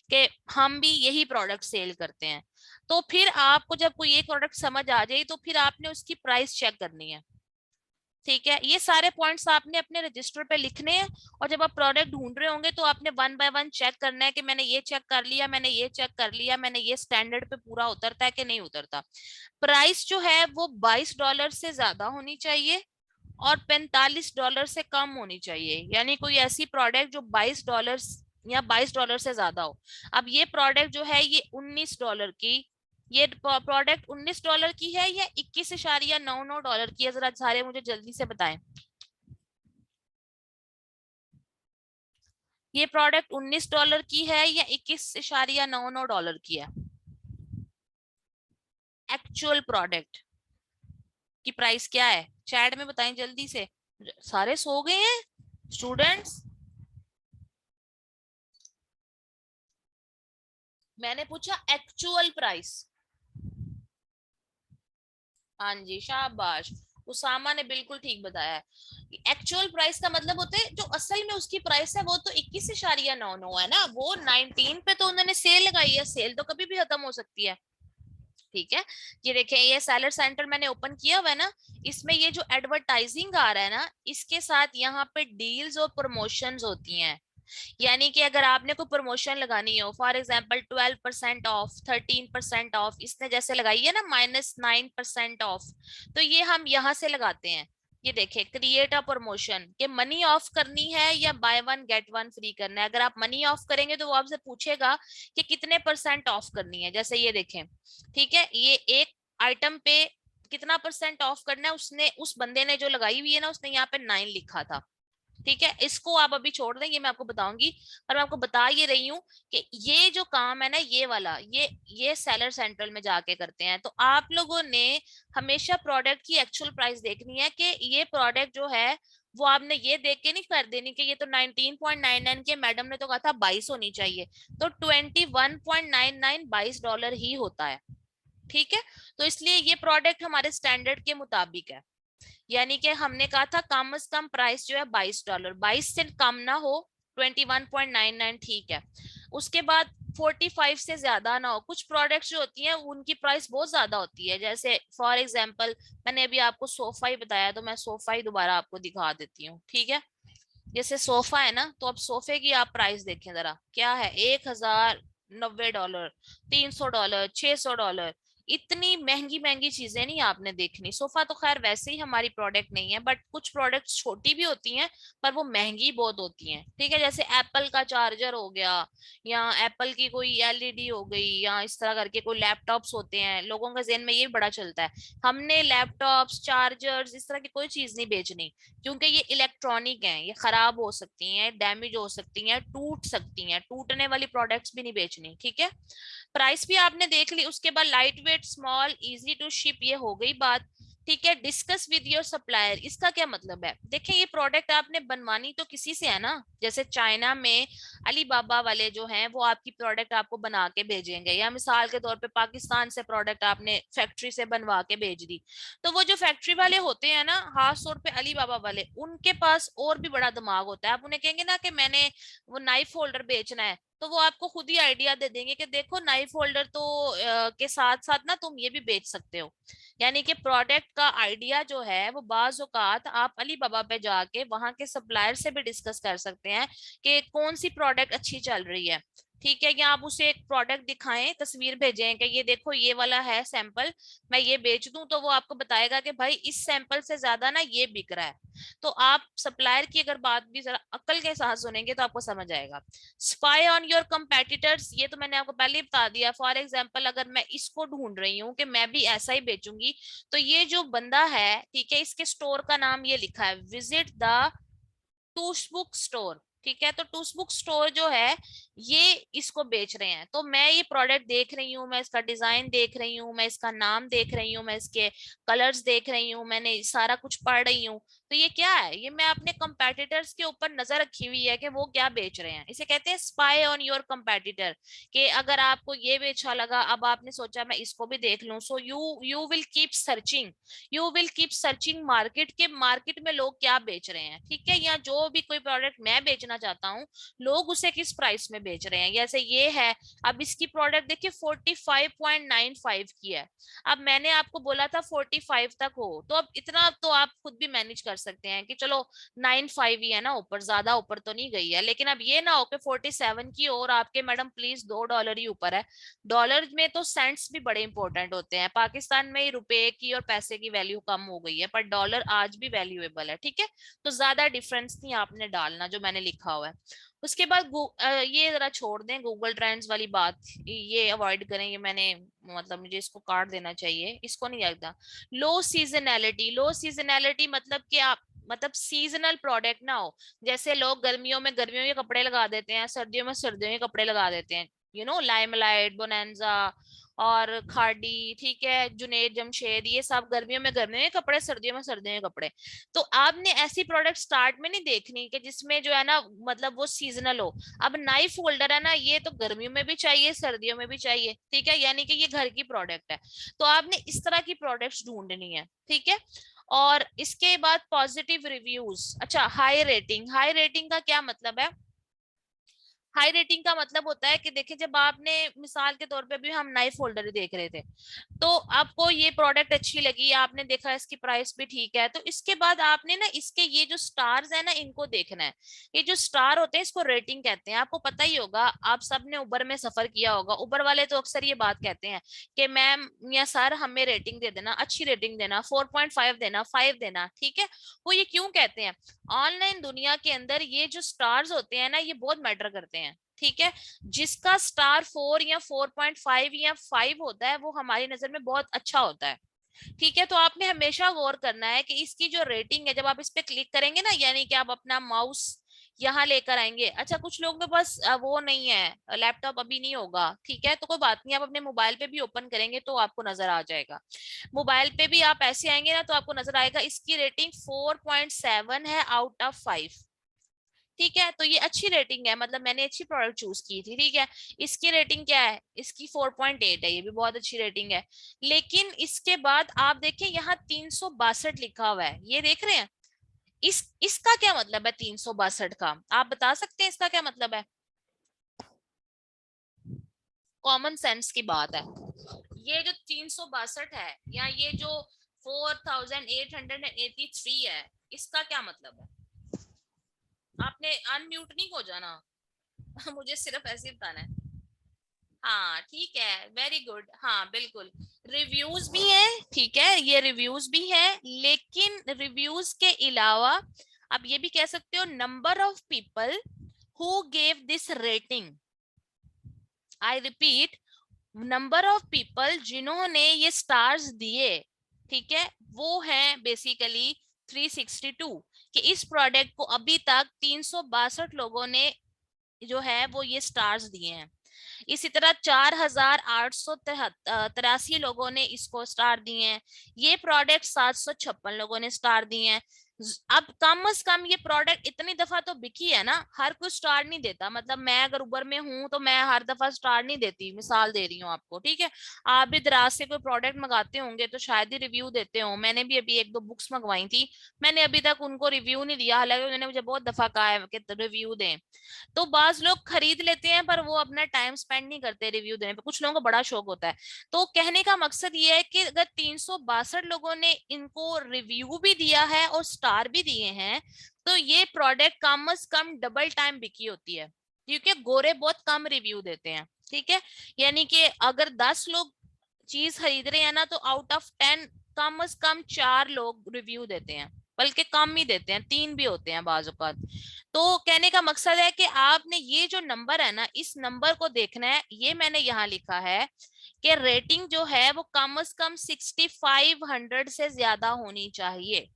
कि हम भी यही प्रोडक्ट सेल करते हैं। तो फिर आपको जब कोई एक प्रोडक्ट समझ आ जाए तो फिर आपने उसकी प्राइस चेक करनी है, ठीक है। ये सारे पॉइंट्स आपने अपने रजिस्टर पे लिखने हैं। और जब आप प्रोडक्ट ढूंढ रहे होंगे तो आपने वन बाय वन चेक करना है कि मैंने ये चेक कर लिया, मैंने ये चेक कर लिया, मैंने ये स्टैंडर्ड पे पूरा उतरता है कि नहीं उतरता। प्राइस जो है वो $22 से ज्यादा होनी चाहिए और $45 से कम होनी चाहिए। यानी कोई ऐसी प्रोडक्ट जो $22 या $22 से ज्यादा हो। अब ये प्रोडक्ट जो है ये $19 की, ये प्रोडक्ट $19 की है या $21.99 की है, जरा सारे मुझे जल्दी से बताएं। ये प्रोडक्ट $19 की है या $21.99 की है? एक्चुअल प्रोडक्ट की प्राइस क्या है, चैट में बताएं जल्दी से। सारे सो गए हैं स्टूडेंट्स? मैंने पूछा एक्चुअल प्राइस। हाँ जी, शाबाश। उसामा ने बिल्कुल ठीक बताया है। एक्चुअल प्राइस का मतलब होता है जो असल में उसकी प्राइस है वो तो 21.99 है ना, वो 19 पे तो उन्होंने सेल लगाई है, सेल तो कभी भी खत्म हो सकती है, ठीक है। ये देखें, ये सेलर सेंटर मैंने ओपन किया हुआ है ना, इसमें ये जो एडवर्टाइजिंग आ रहा है ना, इसके साथ यहाँ पे डील्स और प्रमोशंस होती हैं। यानी कि अगर आपने कोई प्रमोशन लगानी हो, फॉर एग्जाम्पल 12% ऑफ, 13% ऑफ, इसने जैसे लगाई है ना -9% ऑफ, तो ये हम यहाँ से लगाते हैं। ये देखे, क्रिएट अ प्रमोशन, के मनी ऑफ करनी है या by one get one free करना है। अगर आप मनी ऑफ करेंगे तो वो आपसे पूछेगा कि कितने % ऑफ करनी है। जैसे ये देखें, ठीक है, ये एक आइटम पे कितना % ऑफ करना है, उसने उस बंदे ने जो लगाई हुई है ना, उसने यहाँ पे 9 लिखा था, ठीक है। इसको आप अभी छोड़ दें, ये मैं आपको बताऊंगी। पर मैं आपको बता ये रही हूँ कि ये जो काम है ना, ये वाला, ये सेलर सेंट्रल में जाके करते हैं। तो आप लोगों ने हमेशा प्रोडक्ट की एक्चुअल प्राइस देखनी है कि ये प्रोडक्ट जो है वो आपने ये देख के नहीं कर देनी कि ये तो 19.99 के, मैडम ने तो कहा था 22 होनी चाहिए, तो 21.99 $22 ही होता है, ठीक है। तो इसलिए ये प्रोडक्ट हमारे स्टैंडर्ड के मुताबिक है। यानी कि हमने कहा था कम से कम प्राइस जो है $22, 22 से कम ना हो, 21.99 ठीक है। उसके बाद 45 से ज्यादा ना हो। कुछ प्रोडक्ट्स जो होती हैं उनकी प्राइस बहुत ज्यादा होती है, जैसे फॉर एग्जांपल मैंने अभी आपको सोफा ही बताया, तो मैं सोफा ही दोबारा आपको दिखा देती हूँ, ठीक है। जैसे सोफा है ना, तो अब सोफे की आप प्राइस देखें जरा, क्या है, $1,090, $300, $600। इतनी महंगी महंगी चीजें नहीं आपने देखनी। सोफा तो खैर वैसे ही हमारी प्रोडक्ट नहीं है, बट कुछ प्रोडक्ट्स छोटी भी होती हैं पर वो महंगी बहुत होती हैं। ठीक है, जैसे एप्पल का चार्जर हो गया, या एप्पल की कोई एलईडी हो गई, या इस तरह करके कोई लैपटॉप्स होते हैं, लोगों का ज़हन में ये बड़ा चलता है। हमने लैपटॉप्स, चार्जर्स, इस तरह की कोई चीज नहीं बेचनी, क्योंकि ये इलेक्ट्रॉनिक हैं, ये खराब हो सकती हैं, डैमेज हो सकती हैं, टूट सकती हैं। टूटने वाली प्रोडक्ट्स भी नहीं बेचनी। ठीक है, प्राइस भी आपने देख ली। उसके बाद light weight, small, easy to ship, ये हो गई बात। ठीक है, डिस्कस विद योर सप्लायर, इसका क्या मतलब है? देखिए, ये प्रोडक्ट आपने बनवानी तो किसी से है ना। जैसे चाइना में अलीबाबा वाले जो हैं वो आपकी प्रोडक्ट आपको बना के भेजेंगे, या मिसाल के तौर पे पाकिस्तान से प्रोडक्ट आपने फैक्ट्री से बनवा के भेज दी, तो वो जो फैक्ट्री वाले होते हैं ना, खास तौर पे अलीबाबा वाले, उनके पास और भी बड़ा दिमाग होता है। आप उन्हें कहेंगे ना कि मैंने वो नाइफ होल्डर बेचना है, तो वो आपको खुद ही आइडिया दे देंगे कि देखो नाइफ होल्डर तो के साथ साथ ना तुम ये भी बेच सकते हो। यानी कि प्रोडक्ट का आइडिया जो है वो बाज औकात आप अली बाबा पे जाके वहां के सप्लायर से भी डिस्कस कर सकते हैं कि कौन सी प्रोडक्ट अच्छी चल रही है। ठीक है, या आप उसे एक प्रोडक्ट दिखाएं, तस्वीर भेजें कि ये देखो ये वाला है सैंपल, मैं ये बेच दूं, तो वो आपको बताएगा कि भाई इस सैंपल से ज्यादा ना ये बिक रहा है। तो आप सप्लायर की अगर बात भी जरा अक्ल के साथ सुनेंगे तो आपको समझ आएगा। स्पाई ऑन योर कंपेटिटर्स, ये तो मैंने आपको पहले ही बता दिया। फॉर एग्जाम्पल, अगर मैं इसको ढूंढ रही हूँ कि मैं भी ऐसा ही बेचूंगी, तो ये जो बंदा है, ठीक है, इसके स्टोर का नाम ये लिखा है, विजिट द टूसबुक स्टोर। ठीक है, तो टूसबुक स्टोर जो है ये इसको बेच रहे हैं, तो मैं ये प्रोडक्ट देख रही हूँ, मैं इसका डिजाइन देख रही हूँ, मैं इसका नाम देख रही हूँ, मैं इसके कलर्स देख रही हूँ, मैंने सारा कुछ पढ़ रही हूँ। तो ये क्या है? ये मैं अपने कंपेटिटर्स के ऊपर नजर रखी हुई है कि वो क्या बेच रहे हैं। इसे कहते हैं स्पाई ऑन योर कंपेटिटर। कि अगर आपको ये भी अच्छा लगा, अब आपने सोचा मैं इसको भी देख लूं, so you you will keep searching, you will keep searching market, के मार्केट में लोग क्या बेच रहे हैं। ठीक है, या जो भी कोई प्रोडक्ट मैं बेचना चाहता हूँ, लोग उसे किस प्राइस में बेच रहे हैं। जैसे ये है, अब इसकी प्रोडक्ट देखिए 45.95 की है। अब मैंने आपको बोला था 45 तक हो, तो अब इतना तो आप खुद भी मैनेज कर सकते हैं कि चलो 95 ही है ना, ऊपर ज्यादा ऊपर तो नहीं गई है। लेकिन अब ये ना हो कि 47 की और आपके मैडम प्लीज $2 ही ऊपर है। डॉलर में तो सेंट्स भी बड़े इंपॉर्टेंट होते हैं। पाकिस्तान में ही रुपए की और पैसे की वैल्यू कम हो गई है, पर डॉलर आज भी वैल्यूएबल है। ठीक है, तो ज्यादा डिफरेंस नहीं आपने डालना जो मैंने लिखा हुआ है। उसके बाद ये जरा छोड़ दें, गूगल ट्रेंड्स वाली बात ये अवॉइड करें। ये मैंने मतलब मुझे इसको काट देना चाहिए, इसको नहीं लगता। लो सीजनैलिटी, लो सीजनैलिटी मतलब कि आप मतलब सीजनल प्रोडक्ट ना हो। जैसे लोग गर्मियों में गर्मियों के कपड़े लगा देते हैं, सर्दियों में सर्दियों के कपड़े लगा देते हैं, लाइमलाइट, बोनेंजा और खाड़ी, ठीक है, जुनेद, जमशेद, ये सब गर्मियों में गर्मियों के कपड़े, सर्दियों में सर्दियों के कपड़े। तो आपने ऐसी प्रोडक्ट स्टार्ट में नहीं देखनी कि जिसमें जो है ना मतलब वो सीजनल हो। अब नाइफ होल्डर है ना, ये तो गर्मियों में भी चाहिए, सर्दियों में भी चाहिए। ठीक है, यानी कि ये घर की प्रोडक्ट है, तो आपने इस तरह की प्रोडक्ट्स ढूंढनी है। ठीक है, और इसके बाद पॉजिटिव रिव्यूज। अच्छा, हाई रेटिंग, हाई रेटिंग का क्या मतलब है? हाई रेटिंग का मतलब होता है कि देखिए, जब आपने मिसाल के तौर पे भी हम नाइफ होल्डर देख रहे थे, तो आपको ये प्रोडक्ट अच्छी लगी, आपने देखा इसकी प्राइस भी ठीक है, तो इसके बाद आपने ना इसके ये जो स्टार्स है ना इनको देखना है। ये जो स्टार होते हैं इसको रेटिंग कहते हैं। आपको पता ही होगा, आप सबने उबर में सफर किया होगा, उबर वाले तो अक्सर ये बात कहते हैं कि मैम या सर हमें रेटिंग दे देना, अच्छी रेटिंग देना, 4.5 देना, 5 देना। ठीक है, वो ये क्यों कहते हैं? ऑनलाइन दुनिया के अंदर ये जो स्टार्स होते हैं ना ये बहुत मैटर करते हैं। ठीक है, जिसका स्टार 4 या 4.5 या 5 होता है वो हमारी नजर में बहुत अच्छा होता है। ठीक है, तो आपने हमेशा गौर करना है कि इसकी जो रेटिंग है, जब आप इस पे क्लिक करेंगे ना, यानी कि आप अपना माउस यहाँ लेकर आएंगे। अच्छा, कुछ लोगों के पास वो नहीं है, लैपटॉप अभी नहीं होगा, ठीक है, तो कोई बात नहीं, आप अपने मोबाइल पे भी ओपन करेंगे तो आपको नजर आ जाएगा। मोबाइल पे भी आप ऐसे आएंगे ना तो आपको नजर आएगा इसकी रेटिंग 4.7 है आउट ऑफ 5। ठीक है, तो ये अच्छी रेटिंग है, मतलब मैंने अच्छी प्रोडक्ट चूज की थी। ठीक है, इसकी रेटिंग क्या है? इसकी 4.8 है, ये भी बहुत अच्छी रेटिंग है। लेकिन इसके बाद आप देखिए यहाँ 362 लिखा हुआ है, ये देख रहे हैं? इसका क्या मतलब है 362 का? आप बता सकते हैं इसका क्या मतलब है? कॉमन सेंस की बात है। ये जो 362 है या ये जो 4883 है, इसका क्या मतलब है? आपने अनम्यूट नहीं हो जाना। मुझे सिर्फ ऐसे ही बताना है। हाँ ठीक है, वेरी गुड, हाँ बिल्कुल। रिव्यूज भी हैं, ठीक है, ये रिव्यूज भी हैं, लेकिन रिव्यूज के अलावा आप ये भी कह सकते हो number of people who gave this rating. I repeat, number of people जिन्होंने ये स्टार्स दिए, ठीक है, वो है बेसिकली 362, कि इस प्रोडक्ट को अभी तक 362 लोगों ने जो है वो ये स्टार्स दिए हैं। इसी तरह 4883 लोगों ने इसको स्टार दिए हैं। ये प्रोडक्ट 756 लोगों ने स्टार दिए हैं। अब कम से कम ये प्रोडक्ट इतनी दफा तो बिकी है ना, हर कोई स्टार नहीं देता। मतलब मैं अगर उबर में हूं तो मैं हर दफा स्टार नहीं देती, मिसाल दे रही हूँ आपको, ठीक है। आप भी दराज से कोई प्रोडक्ट मंगाते होंगे तो शायद ही रिव्यू देते हो। मैंने भी अभी एक दो बुक्स मंगवाई थी, मैंने अभी तक उनको रिव्यू नहीं दिया, हालांकि उन्होंने मुझे बहुत दफा कहा है कि रिव्यू दें। तो बाज लोग खरीद लेते हैं पर वो अपना टाइम स्पेंड नहीं करते रिव्यू देने पे, कुछ लोगों को बड़ा शौक होता है। तो कहने का मकसद ये है कि अगर 362 लोगों ने इनको रिव्यू भी दिया है और स्टार भी दिए हैं, तो ये प्रोडक्ट कम से कम डबल टाइम बिकी होती है, क्योंकि गोरे बहुत कम रिव्यू देते हैं, ठीक है। यानी कि अगर 10 लोग चीज खरीद रहे हैं ना, तो आउट ऑफ 10 कम से कम 4 लोग रिव्यू देते हैं, बल्कि कम ही देते हैं, 3 भी होते हैं बाज़ औक़ात। तो कहने का मकसद है कि आपने ये जो नंबर है ना, इस नंबर को देखना है। ये मैंने यहाँ लिखा है कि रेटिंग जो है वो कम से कम 6500 से ज्यादा होनी चाहिए।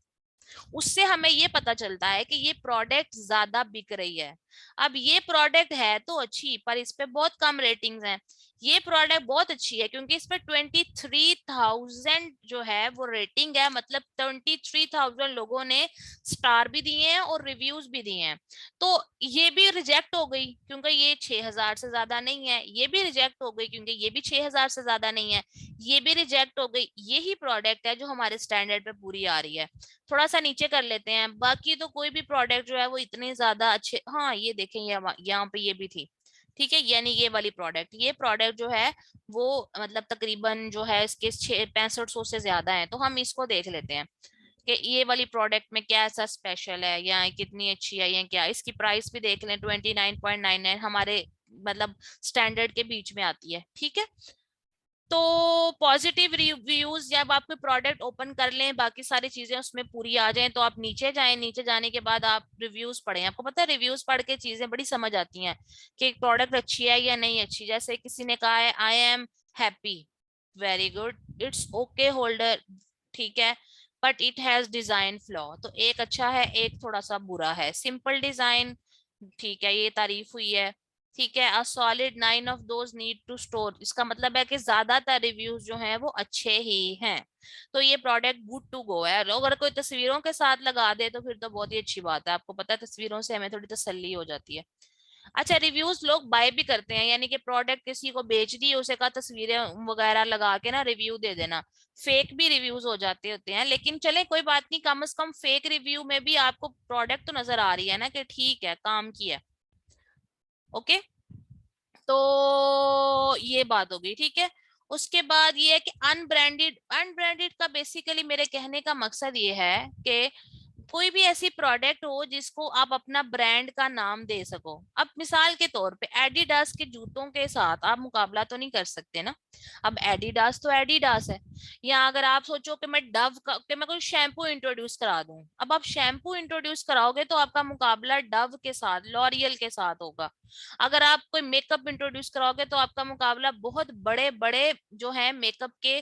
उससे हमें ये पता चलता है कि ये प्रोडक्ट ज्यादा बिक रही है। अब ये प्रोडक्ट है तो अच्छी, पर इस पे बहुत कम रेटिंग्स हैं। ये प्रोडक्ट बहुत अच्छी है क्योंकि इस पे 23,000 जो है वो रेटिंग है, मतलब 23,000 लोगों ने स्टार भी दिए हैं और रिव्यूज भी दिए हैं। तो ये भी रिजेक्ट हो गई क्योंकि ये 6,000 से ज्यादा नहीं है। ये भी रिजेक्ट हो गई क्योंकि ये भी 6,000 से ज्यादा नहीं है। ये भी रिजेक्ट हो गई। यही प्रोडक्ट है जो हमारे स्टैंडर्ड पे पूरी आ रही है। थोड़ा सा नीचे कर लेते हैं, बाकी तो कोई भी प्रोडक्ट जो है वो इतने ज्यादा अच्छे, हाँ ये देखें, यहाँ पे ये भी थी, ठीक है। यानी ये प्रोडक्ट जो है वो मतलब तकरीबन जो है इसके 6500 से ज्यादा है। तो हम इसको देख लेते हैं कि ये वाली प्रोडक्ट में क्या ऐसा स्पेशल है या कितनी अच्छी है या क्या। इसकी प्राइस भी देख लें, 29.99, हमारे मतलब स्टैंडर्ड के बीच में आती है, ठीक है। तो पॉजिटिव रिव्यूज, जब आप कोई प्रोडक्ट ओपन कर लें, बाकी सारी चीजें उसमें पूरी आ जाएं, तो आप नीचे जाएं, नीचे जाने के बाद आप रिव्यूज पढ़ें। आपको पता है रिव्यूज पढ़ के चीजें बड़ी समझ आती हैं कि एक प्रोडक्ट अच्छी है या नहीं अच्छी। जैसे किसी ने कहा है I am happy, very good, it's okay holder, ठीक है, but it has design flaw. तो एक अच्छा है, एक थोड़ा सा बुरा है। सिंपल डिजाइन, ठीक है, ये तारीफ हुई है, ठीक है। A solid 9 of those need to store, इसका मतलब है कि ज्यादातर रिव्यूज जो हैं वो अच्छे ही हैं। तो ये प्रोडक्ट गुड टू गो है। अगर कोई तस्वीरों के साथ लगा दे तो फिर तो बहुत ही अच्छी बात है। आपको पता है तस्वीरों से हमें थोड़ी तसल्ली हो जाती है। अच्छा, रिव्यूज लोग बाय भी करते हैं, यानी कि प्रोडक्ट किसी को बेच दी, उसे का तस्वीरें वगैरह लगा के ना रिव्यू दे देना। फेक भी रिव्यूज हो जाते होते हैं, लेकिन चले कोई बात नहीं, कम से कम फेक रिव्यू में भी आपको प्रोडक्ट तो नजर आ रही है ना कि ठीक है, काम की है। ओके, तो ये बात हो गई, ठीक है। उसके बाद ये है कि अनब्रांडेड, अनब्रांडेड का बेसिकली मेरे कहने का मकसद ये है कि कोई भी ऐसी प्रोडक्ट हो जिसको आप अपना ब्रांड का नाम दे सको। अब मिसाल के तौर पे एडिडास के जूतों के साथ आप मुकाबला तो नहीं कर सकते ना। अब एडिडास तो एडिडास है। या अगर आप सोचो कि मैं डव का, कि मैं कोई शैम्पू इंट्रोड्यूस करा दूं, अब आप शैम्पू इंट्रोड्यूस कराओगे तो आपका मुकाबला डव के साथ, लॉरियल के साथ होगा। अगर आप कोई मेकअप इंट्रोड्यूस कराओगे तो आपका मुकाबला बहुत बड़े बड़े जो है मेकअप के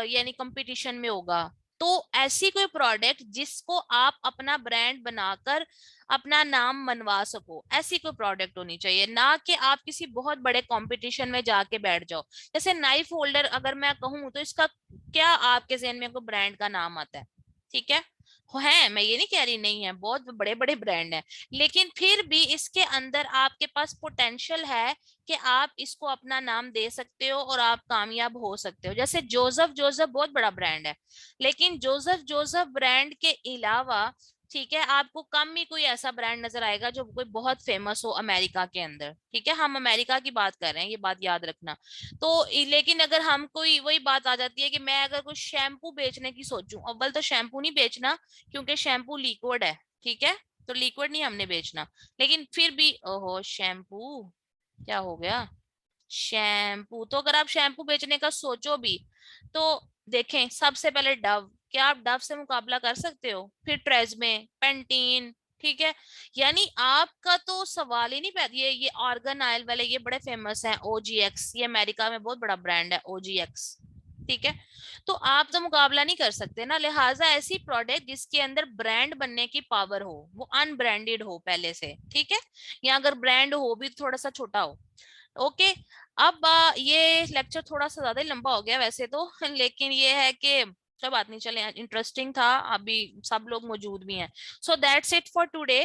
यानी कंपटीशन में होगा। तो ऐसी कोई प्रोडक्ट जिसको आप अपना ब्रांड बनाकर अपना नाम मनवा सको, ऐसी कोई प्रोडक्ट होनी चाहिए, ना कि आप किसी बहुत बड़े कंपटीशन में जाके बैठ जाओ। जैसे नाइफ होल्डर अगर मैं कहूँ तो इसका क्या आपके जहन में कोई ब्रांड का नाम आता है? ठीक है, मैं ये नहीं कह रही नहीं है, बहुत बड़े बड़े ब्रांड हैं, लेकिन फिर भी इसके अंदर आपके पास पोटेंशियल है कि आप इसको अपना नाम दे सकते हो और आप कामयाब हो सकते हो। जैसे जोसेफ, जोसेफ बहुत बड़ा ब्रांड है, लेकिन जोसेफ जोसेफ ब्रांड के अलावा, ठीक है, आपको कम ही कोई ऐसा ब्रांड नजर आएगा जो कोई बहुत फेमस हो अमेरिका के अंदर, ठीक है। हम अमेरिका की बात कर रहे हैं, ये बात याद रखना। तो लेकिन अगर हम कोई, वही बात आ जाती है कि मैं अगर कोई शैम्पू बेचने की सोचूं, अव्वल तो शैम्पू नहीं बेचना क्योंकि शैम्पू लिक्विड है, ठीक है, तो लिक्विड नहीं हमने बेचना। लेकिन फिर भी, ओहो शैम्पू, क्या हो गया? शैम्पू, तो अगर आप शैम्पू बेचने का सोचो भी तो देखें, सबसे पहले डव, क्या आप डव से मुकाबला कर सकते हो? फिर ट्रेजमे, पेंटीन, ठीक है। यानी आपका तो सवाल ही नहीं पैदा। ये ऑर्गन ऑयल वाले ये बड़े फेमस हैं, ओजीएक्स, ये अमेरिका में बहुत बड़ा ब्रांड है ओजीएक्स, ठीक है। तो आप तो मुकाबला नहीं कर सकते ना, लिहाजा ऐसी प्रोडक्ट जिसके अंदर ब्रांड बनने की पावर हो, वो अनब्रांडेड हो पहले से, ठीक है, या अगर ब्रांड हो भी थोड़ा सा छोटा हो। ओके। अब ये लेक्चर थोड़ा सा ज्यादा ही लंबा हो गया वैसे तो लेकिन ये है कि कोई बात नहीं, चले, इंटरेस्टिंग था, अभी सब लोग मौजूद भी हैं। So that's it for today.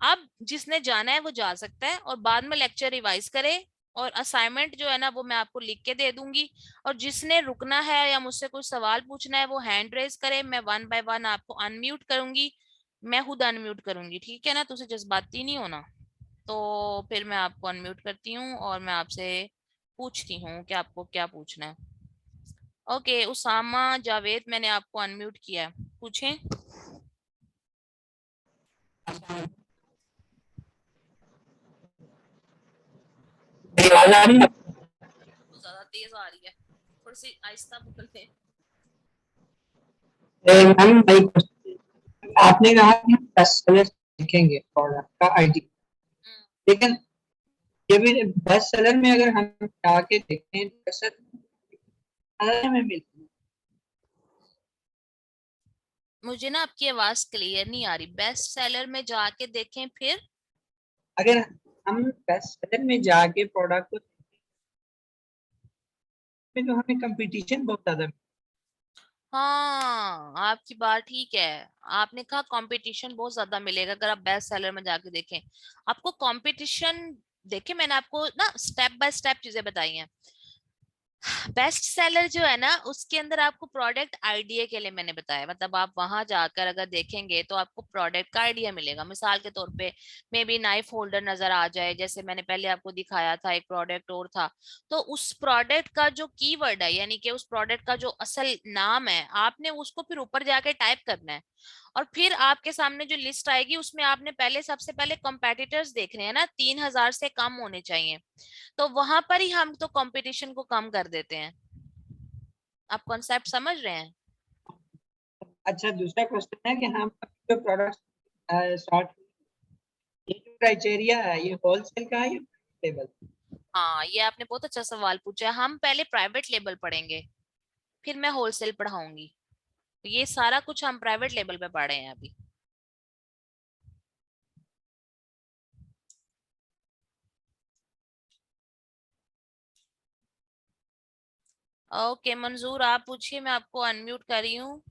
अब जिसने जाना है वो जा सकता है और बाद में लेक्चर रिवाइज करे, और असाइनमेंट जो है ना वो मैं आपको लिख के दे दूंगी। और जिसने रुकना है या मुझसे कुछ सवाल पूछना है वो हैंड रेज करे, मैं वन बाय वन आपको अनम्यूट करूंगी, मैं खुद अनम्यूट करूंगी, ठीक है ना, तुझे जज्बाती नहीं होना। तो फिर मैं आपको अनम्यूट करती हूँ और मैं आपसे पूछती हूँ कि आपको क्या पूछना है। ओके, उसामा जावेद, मैंने आपको अनम्यूट किया है, पूछें। आवाज आ रही है? तो ज्यादा तेज आ रही है, थोड़ी सी आहिस्ता बोल ले। मैम भाई, आपने कहा कि बेस्ट सेलर लिखेंगे प्रोडक्ट का आईडी, लेकिन ये भी बेस्ट सेलर में अगर हम जाके देखें तो बेस्ट सेलर में मिलती है। मुझे ना आपकी आवाज क्लियर नहीं आ रही, बेस्ट सेलर में जाके देखें फिर। अगर हम बेस्ट सेलर में जाके प्रोडक्ट को देखें तो हमें कंपटीशन बहुत ज्यादा हाँ, आपकी बात ठीक है। आपने कहा कंपटीशन बहुत ज्यादा मिलेगा अगर आप बेस्ट सेलर में जाके देखें। आपको कंपटीशन, देखिए मैंने आपको ना स्टेप बाय स्टेप चीजें बताई हैं। बेस्ट सेलर जो है ना उसके अंदर आपको प्रोडक्ट आइडिया के लिए मैंने बताया, मतलब आप वहां जाकर अगर देखेंगे तो आपको प्रोडक्ट का आइडिया मिलेगा। मिसाल के तौर पे मे बी नाइफ होल्डर नजर आ जाए, जैसे मैंने पहले आपको दिखाया था, एक प्रोडक्ट और था। तो उस प्रोडक्ट का जो कीवर्ड है, यानी कि उस प्रोडक्ट का जो असल नाम है, आपने उसको फिर ऊपर जाके टाइप करना है। और फिर आपके सामने जो लिस्ट आएगी उसमें आपने पहले, सबसे पहले कंपेटिटर्स देखने हैं ना, 3,000 से कम होने चाहिए। तो वहां पर ही हम तो कंपटीशन को कम कर देते हैं। आप कॉन्सेप्ट समझ रहे हैं? अच्छा। दूसरा क्वेश्चन है कि हम जो प्रोडक्ट स्टार्ट, ये जो क्राइटेरिया है ये होलसेल का है या लेवल? हाँ, ये आपने बहुत अच्छा सवाल पूछा है। हम पहले प्राइवेट लेबल पढ़ेंगे, फिर मैं होलसेल पढ़ाऊंगी। तो ये सारा कुछ हम प्राइवेट लेवल पे पढ़ रहे हैं अभी। ओके मंजूर, आप पूछिए, मैं आपको अनम्यूट कर रही हूँ।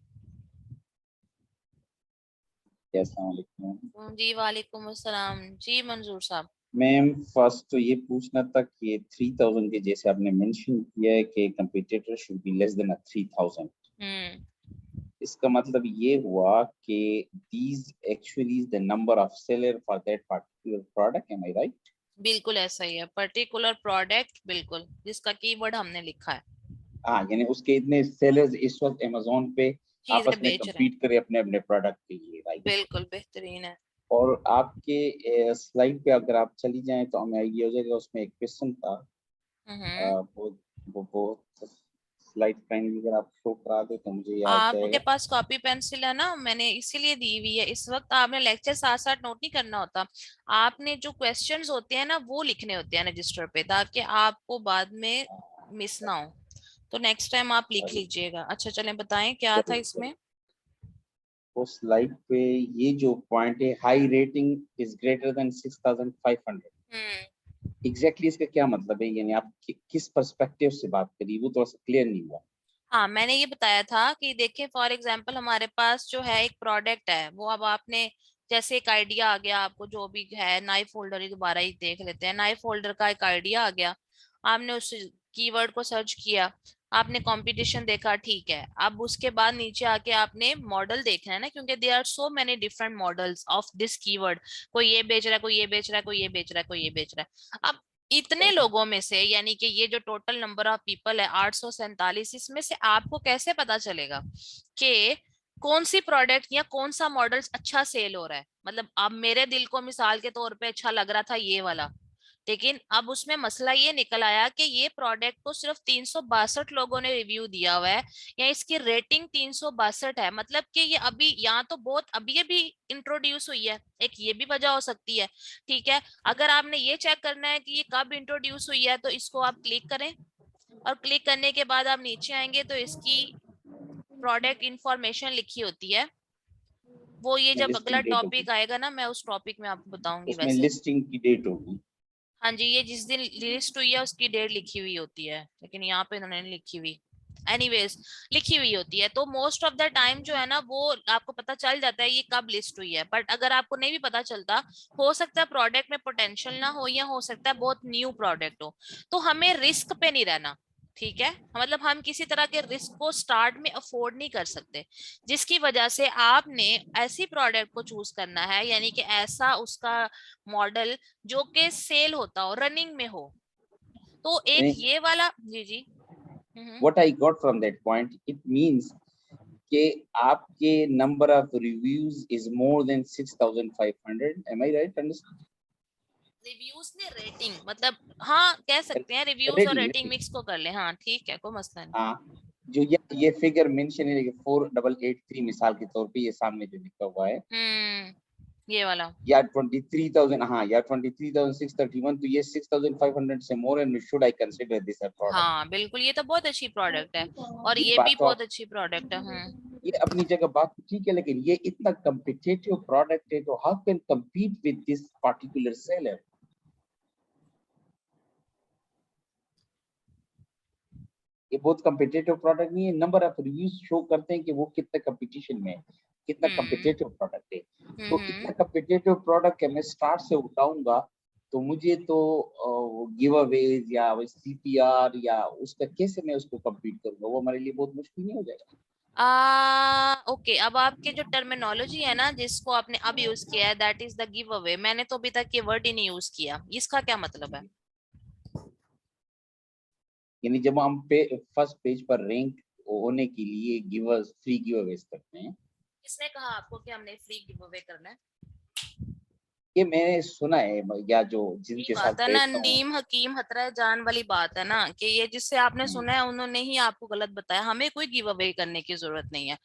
अस्सलाम वालेकुम। जी वालेकुम अस्सलाम जी, मंजूर साहब। मैम फर्स्ट तो ये पूछना था कि 3000 के जैसे आपने मेंशन किया है कि competitor should be less than 3000, हम्म, इसका मतलब ये हुआ कि these actually is the number of seller for that particular product, am I right? बिल्कुल ऐसा ही है, पर्टिकुलर प्रोडक्ट, बिल्कुल जिसका कीवर्ड हमने लिखा है, हाँ, यानी उसके इतने सेलर्स इस वक्त अमेजोन पे चीजें आपस में बेच रहे हैं। compete करे अपने अपने प्रोडक्ट के लिए, राइट? बिल्कुल बेहतरीन है। और आपके स्लाइड पे अगर आप चली जाएं तो हमें आइडिया हो जाएगा, उसमें एक क्वेश्चन था। हम्म। वो स्लाइड काइंडली अगर आप शो करा दे तो मुझे याद आपके जाएगा। पास कॉपी पेंसिल है ना, मैंने इसीलिए दी हुई है। इस वक्त आपने लेक्चर साथ साथ नोट नहीं करना होता, आपने जो क्वेश्चंस होते हैं ना वो लिखने होते हैं रजिस्टर पे, ताकि आपको बाद में मिस ना हो। तो नेक्स्ट टाइम आप लिख सॉरी लीजिएगा। अच्छा चलें, बताएं क्या था जरूर जरूर। इसमें। वो स्लाइड पे ये जो पॉइंट है, high rating is greater than 6500, hmm. Exactly इसका क्या मतलब है? यानी आप किस पर्सपेक्टिव से बात करी, वो थोड़ा सा क्लियर नहीं हुआ। हाँ, मैंने ये बताया था कि देखिए फॉर एग्जांपल हमारे पास जो है एक प्रोडक्ट है, वो अब आपने, जैसे एक आइडिया आ गया आपको, जो भी है नाइफ होल्डर ही दोबारा ही देख लेते हैं, नाइफ होल्डर का एक आइडिया आ गया, आपने उस कीवर्ड को सर्च किया, आपने कंपटीशन देखा, ठीक है। अब उसके बाद नीचे आके आपने मॉडल देखना है ना, क्योंकि there are so many different models of this keyword. कोई ये बेच रहा है, कोई ये बेच रहा है, कोई ये बेच रहा है, कोई ये बेच रहा है। अब इतने लोगों में से, यानी कि ये जो टोटल नंबर ऑफ पीपल है 847, इसमें से आपको कैसे पता चलेगा कि कौन सी प्रोडक्ट या कौन सा मॉडल अच्छा सेल हो रहा है? मतलब अब मेरे दिल को मिसाल के तौर पे अच्छा लग रहा था ये वाला, लेकिन अब उसमें मसला ये निकल आया कि ये प्रोडक्ट को सिर्फ 362 लोगों ने रिव्यू दिया हुआ है, या इसकी रेटिंग 362 है, मतलब कि ये अभी यहाँ तो बहुत अभी अभी इंट्रोड्यूस हुई है, एक ये भी वजह हो सकती है। ठीक है, अगर आपने ये चेक करना है कि ये कब इंट्रोड्यूस हुई है, तो इसको आप क्लिक करें, और क्लिक करने के बाद आप नीचे आएंगे तो इसकी प्रोडक्ट इंफॉर्मेशन लिखी होती है। वो ये जब अगला लिस्टिंग डेट होगी, टॉपिक आएगा ना, मैं उस टॉपिक में आपको बताऊंगी उसमें वैसे। लिस्टिंग की डेट होगी। हाँ जी, ये जिस दिन लिस्ट हुई है उसकी डेट लिखी हुई होती है, लेकिन यहाँ पे इन्होंने नहीं लिखी हुई। एनीवेज, लिखी हुई होती है, तो मोस्ट ऑफ द टाइम जो है ना वो आपको पता चल जाता है ये कब लिस्ट हुई है। बट अगर आपको नहीं भी पता चलता, हो सकता है प्रोडक्ट में पोटेंशियल ना हो, या हो सकता है बहुत न्यू प्रोडक्ट हो, तो हमें रिस्क पे नहीं रहना। ठीक है, मतलब हम किसी तरह के रिस्क को स्टार्ट में अफोर्ड नहीं कर सकते, जिसकी वजह से आपने ऐसी प्रोडक्ट को चूज करना है, यानी कि ऐसा उसका मॉडल जो कि सेल होता हो, रनिंग में हो। तो एक ये वाला, जी जी। What I got from that point, it means कि आपके number of reviews is more than 6,500. Am I right? Understand? Reviews ने रेटिंग मतलब, हाँ कह सकते हैं रिव्यूज और Rating, रेटिंग rating. मिक्स को कर ले, हाँ ठीक है, कोई मसला नहीं। हाँ, जो ये फिगर मेंशन है 4883 मिसाल के तौर पे ये सामने जो लिखा हुआ है, ये वाला, या 23,000, हाँ, या 23,631, तो ये 6,500 से more, and should I consider this a product? हाँ बिल्कुल, ये तो बहुत अच्छी प्रोडक्ट है, और ये ये भी बात तो बहुत आप, अच्छी प्रोडक्ट है। ये अपनी जगह बात तो ठीक है, लेकिन ये इतना कम्पिटिटिव प्रोडक्ट है, तो how can compete with this particular seller? ये बहुत कम्पिटिटिव प्रोडक्ट नहीं है। नंबर ऑफ रिव्यूज शो करते हैं कि वो कितना कंपटीशन में है, कितना कम्पिटिटिव प्रोडक्ट है। तो इतना कम्पिटिटिव प्रोडक्ट है, मैं स्टार्ट से उठाऊंगा तो मुझे तो गिव अवेज या सीपीआर या उसका कैसे मैं उसको कम्पीट करूंगा, वो हमारे लिए बहुत मुश्किल नहीं हो जाएगा? ओके, अब आपके जो टर्मिनोलॉजी है ना जिसको आपने अब यूज किया है, that is the give away, मैंने तो अभी तक ये वर्ड ही नहीं यूज किया, इसका क्या मतलब है? यानी जब हम फर्स्ट पेज पर रैंक होने के लिए गिवर्स फ्री गिव अवेज करते हैं, किसने कहा आपको कि हमने फ्री गिव अवे करना है? ये मैंने सुना है, या जो यही जिनके साथ बात है ना, बैठता हूँ। नीम हकीम खतरा जान वाली बात है ना, कि ये जिससे आपने सुना है उन्होंने ही आपको गलत बताया, हमें कोई गिव अवे करने की जरूरत नहीं है।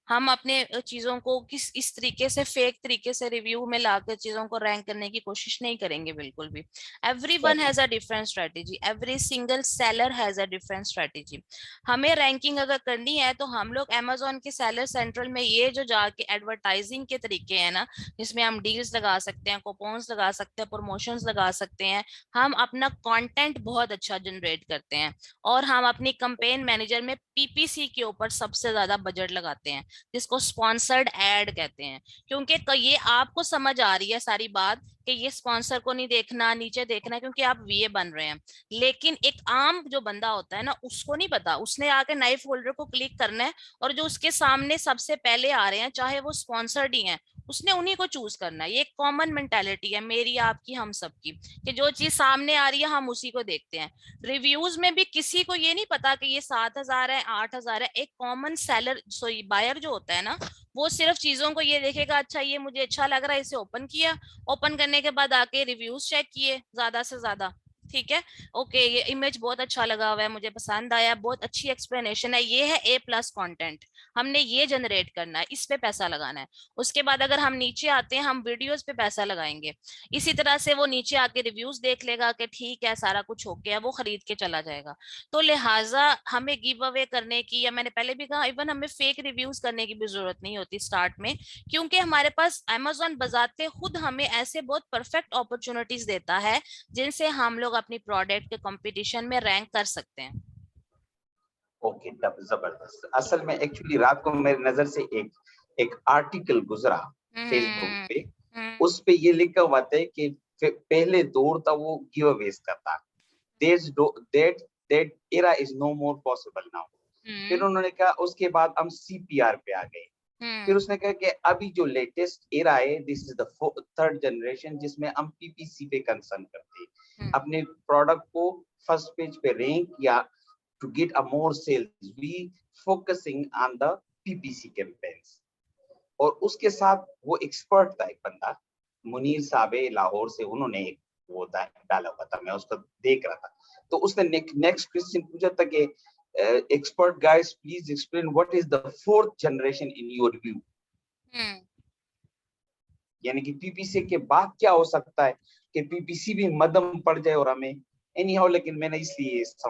हम अपने चीजों को किस इस तरीके से फेक तरीके से रिव्यू में लाकर चीजों को रैंक करने की कोशिश नहीं करेंगे, बिल्कुल भी। Every one has a different strategy, every single seller has a different strategy. हमें रैंकिंग अगर करनी है तो हम लोग Amazon के सेलर सेंट्रल में ये जो जाके एडवर्टाइजिंग के तरीके हैं ना, जिसमें हम डील्स लगा सकते हैं, कूपन्स लगा सकते हैं, प्रमोशंस लगा सकते हैं, हम अपना कंटेंट बहुत अच्छा जनरेट करते हैं, और हम अपनी कैंपेन मैनेजर में पीपीसी के ऊपर सबसे ज्यादा बजट लगाते हैं, जिसको स्पॉन्सर्ड एड कहते हैं। क्योंकि ये आपको समझ आ रही है सारी बात कि ये स्पॉन्सर को नहीं देखना, नीचे देखना है, क्योंकि आप वीए बन रहे हैं। लेकिन एक आम जो बंदा होता है ना, उसको नहीं पता, उसने आके नाइफ होल्डर को क्लिक करना है, और जो उसके सामने सबसे पहले आ रहे हैं, चाहे वो स्पॉन्सर्ड ही हैं, उसने उन्हीं को चूज करना है। ये एक कॉमन मेंटालिटी है मेरी, आपकी, हम सबकी, कि जो चीज सामने आ रही है हम उसी को देखते हैं। रिव्यूज में भी किसी को ये नहीं पता कि ये 7,000 है, 8,000 है। एक कॉमन सेलर, सॉरी बायर जो होता है ना, वो सिर्फ चीजों को ये देखेगा, अच्छा ये मुझे अच्छा लग रहा है, इसे ओपन किया, ओपन करने के बाद आके रिव्यूज चेक किए ज्यादा से ज्यादा। ठीक है, ओके, ये इमेज बहुत अच्छा लगा हुआ है, मुझे पसंद आया, बहुत अच्छी एक्सप्लेनेशन है, ये है A+ कंटेंट, हमने ये जनरेट करना है, इस पे पैसा लगाना है। उसके बाद अगर हम नीचे आते हैं, हम वीडियोस पे पैसा लगाएंगे। इसी तरह से वो नीचे आके रिव्यूज देख लेगा कि ठीक है सारा कुछ हो गया, वो खरीद के चला जाएगा। तो लिहाजा हमें गिव अवे करने की, या मैंने पहले भी कहा, इवन हमें फेक रिव्यूज करने की भी जरूरत नहीं होती स्टार्ट में, क्योंकि हमारे पास Amazon बजाते खुद हमें ऐसे बहुत परफेक्ट अपॉर्चुनिटीज देता है जिनसे हम लोग अपनी प्रोडक्ट के कंपटीशन में रैंक कर सकते हैं। ओके, तब जबरदस्त। असल में एक्चुअली रात को मेरी नजर से एक आर्टिकल गुजरा फेसबुक हम्म। पे, उस पे ये लिखा हुआ था कि पहले दौर था वो गिव अवेज करता, that era is no more possible now। फिर उन्होंने कहा उसके बाद हम सीपीआर पे आ गए। फिर उसने कहा कि अभी जो लेटेस्ट एरा है, this is the third generation, जिसमें हम पीपीसी पे कंसर्न करते हैं, अपने प्रोडक्ट को फर्स्ट पेज पे रैंक या to get a more sales, we focusing on the PPC campaigns। और उसके साथ वो एक्सपर्ट था, एक बंदा मुनीर साहब लाहौर से, उन्होंने एक वो डाला हुआ था, मैं उसको देख रहा था। तो उसने नेक्स्ट क्वेश्चन पूछा था कि expert guys please explain what is the fourth generation in your view. यानी कि पीपीसी के बाद क्या हो सकता है कि पीपीसी भी मध्यम पड़ जाए और हमें एनी हाउ, लेकिन मैंने इसलिए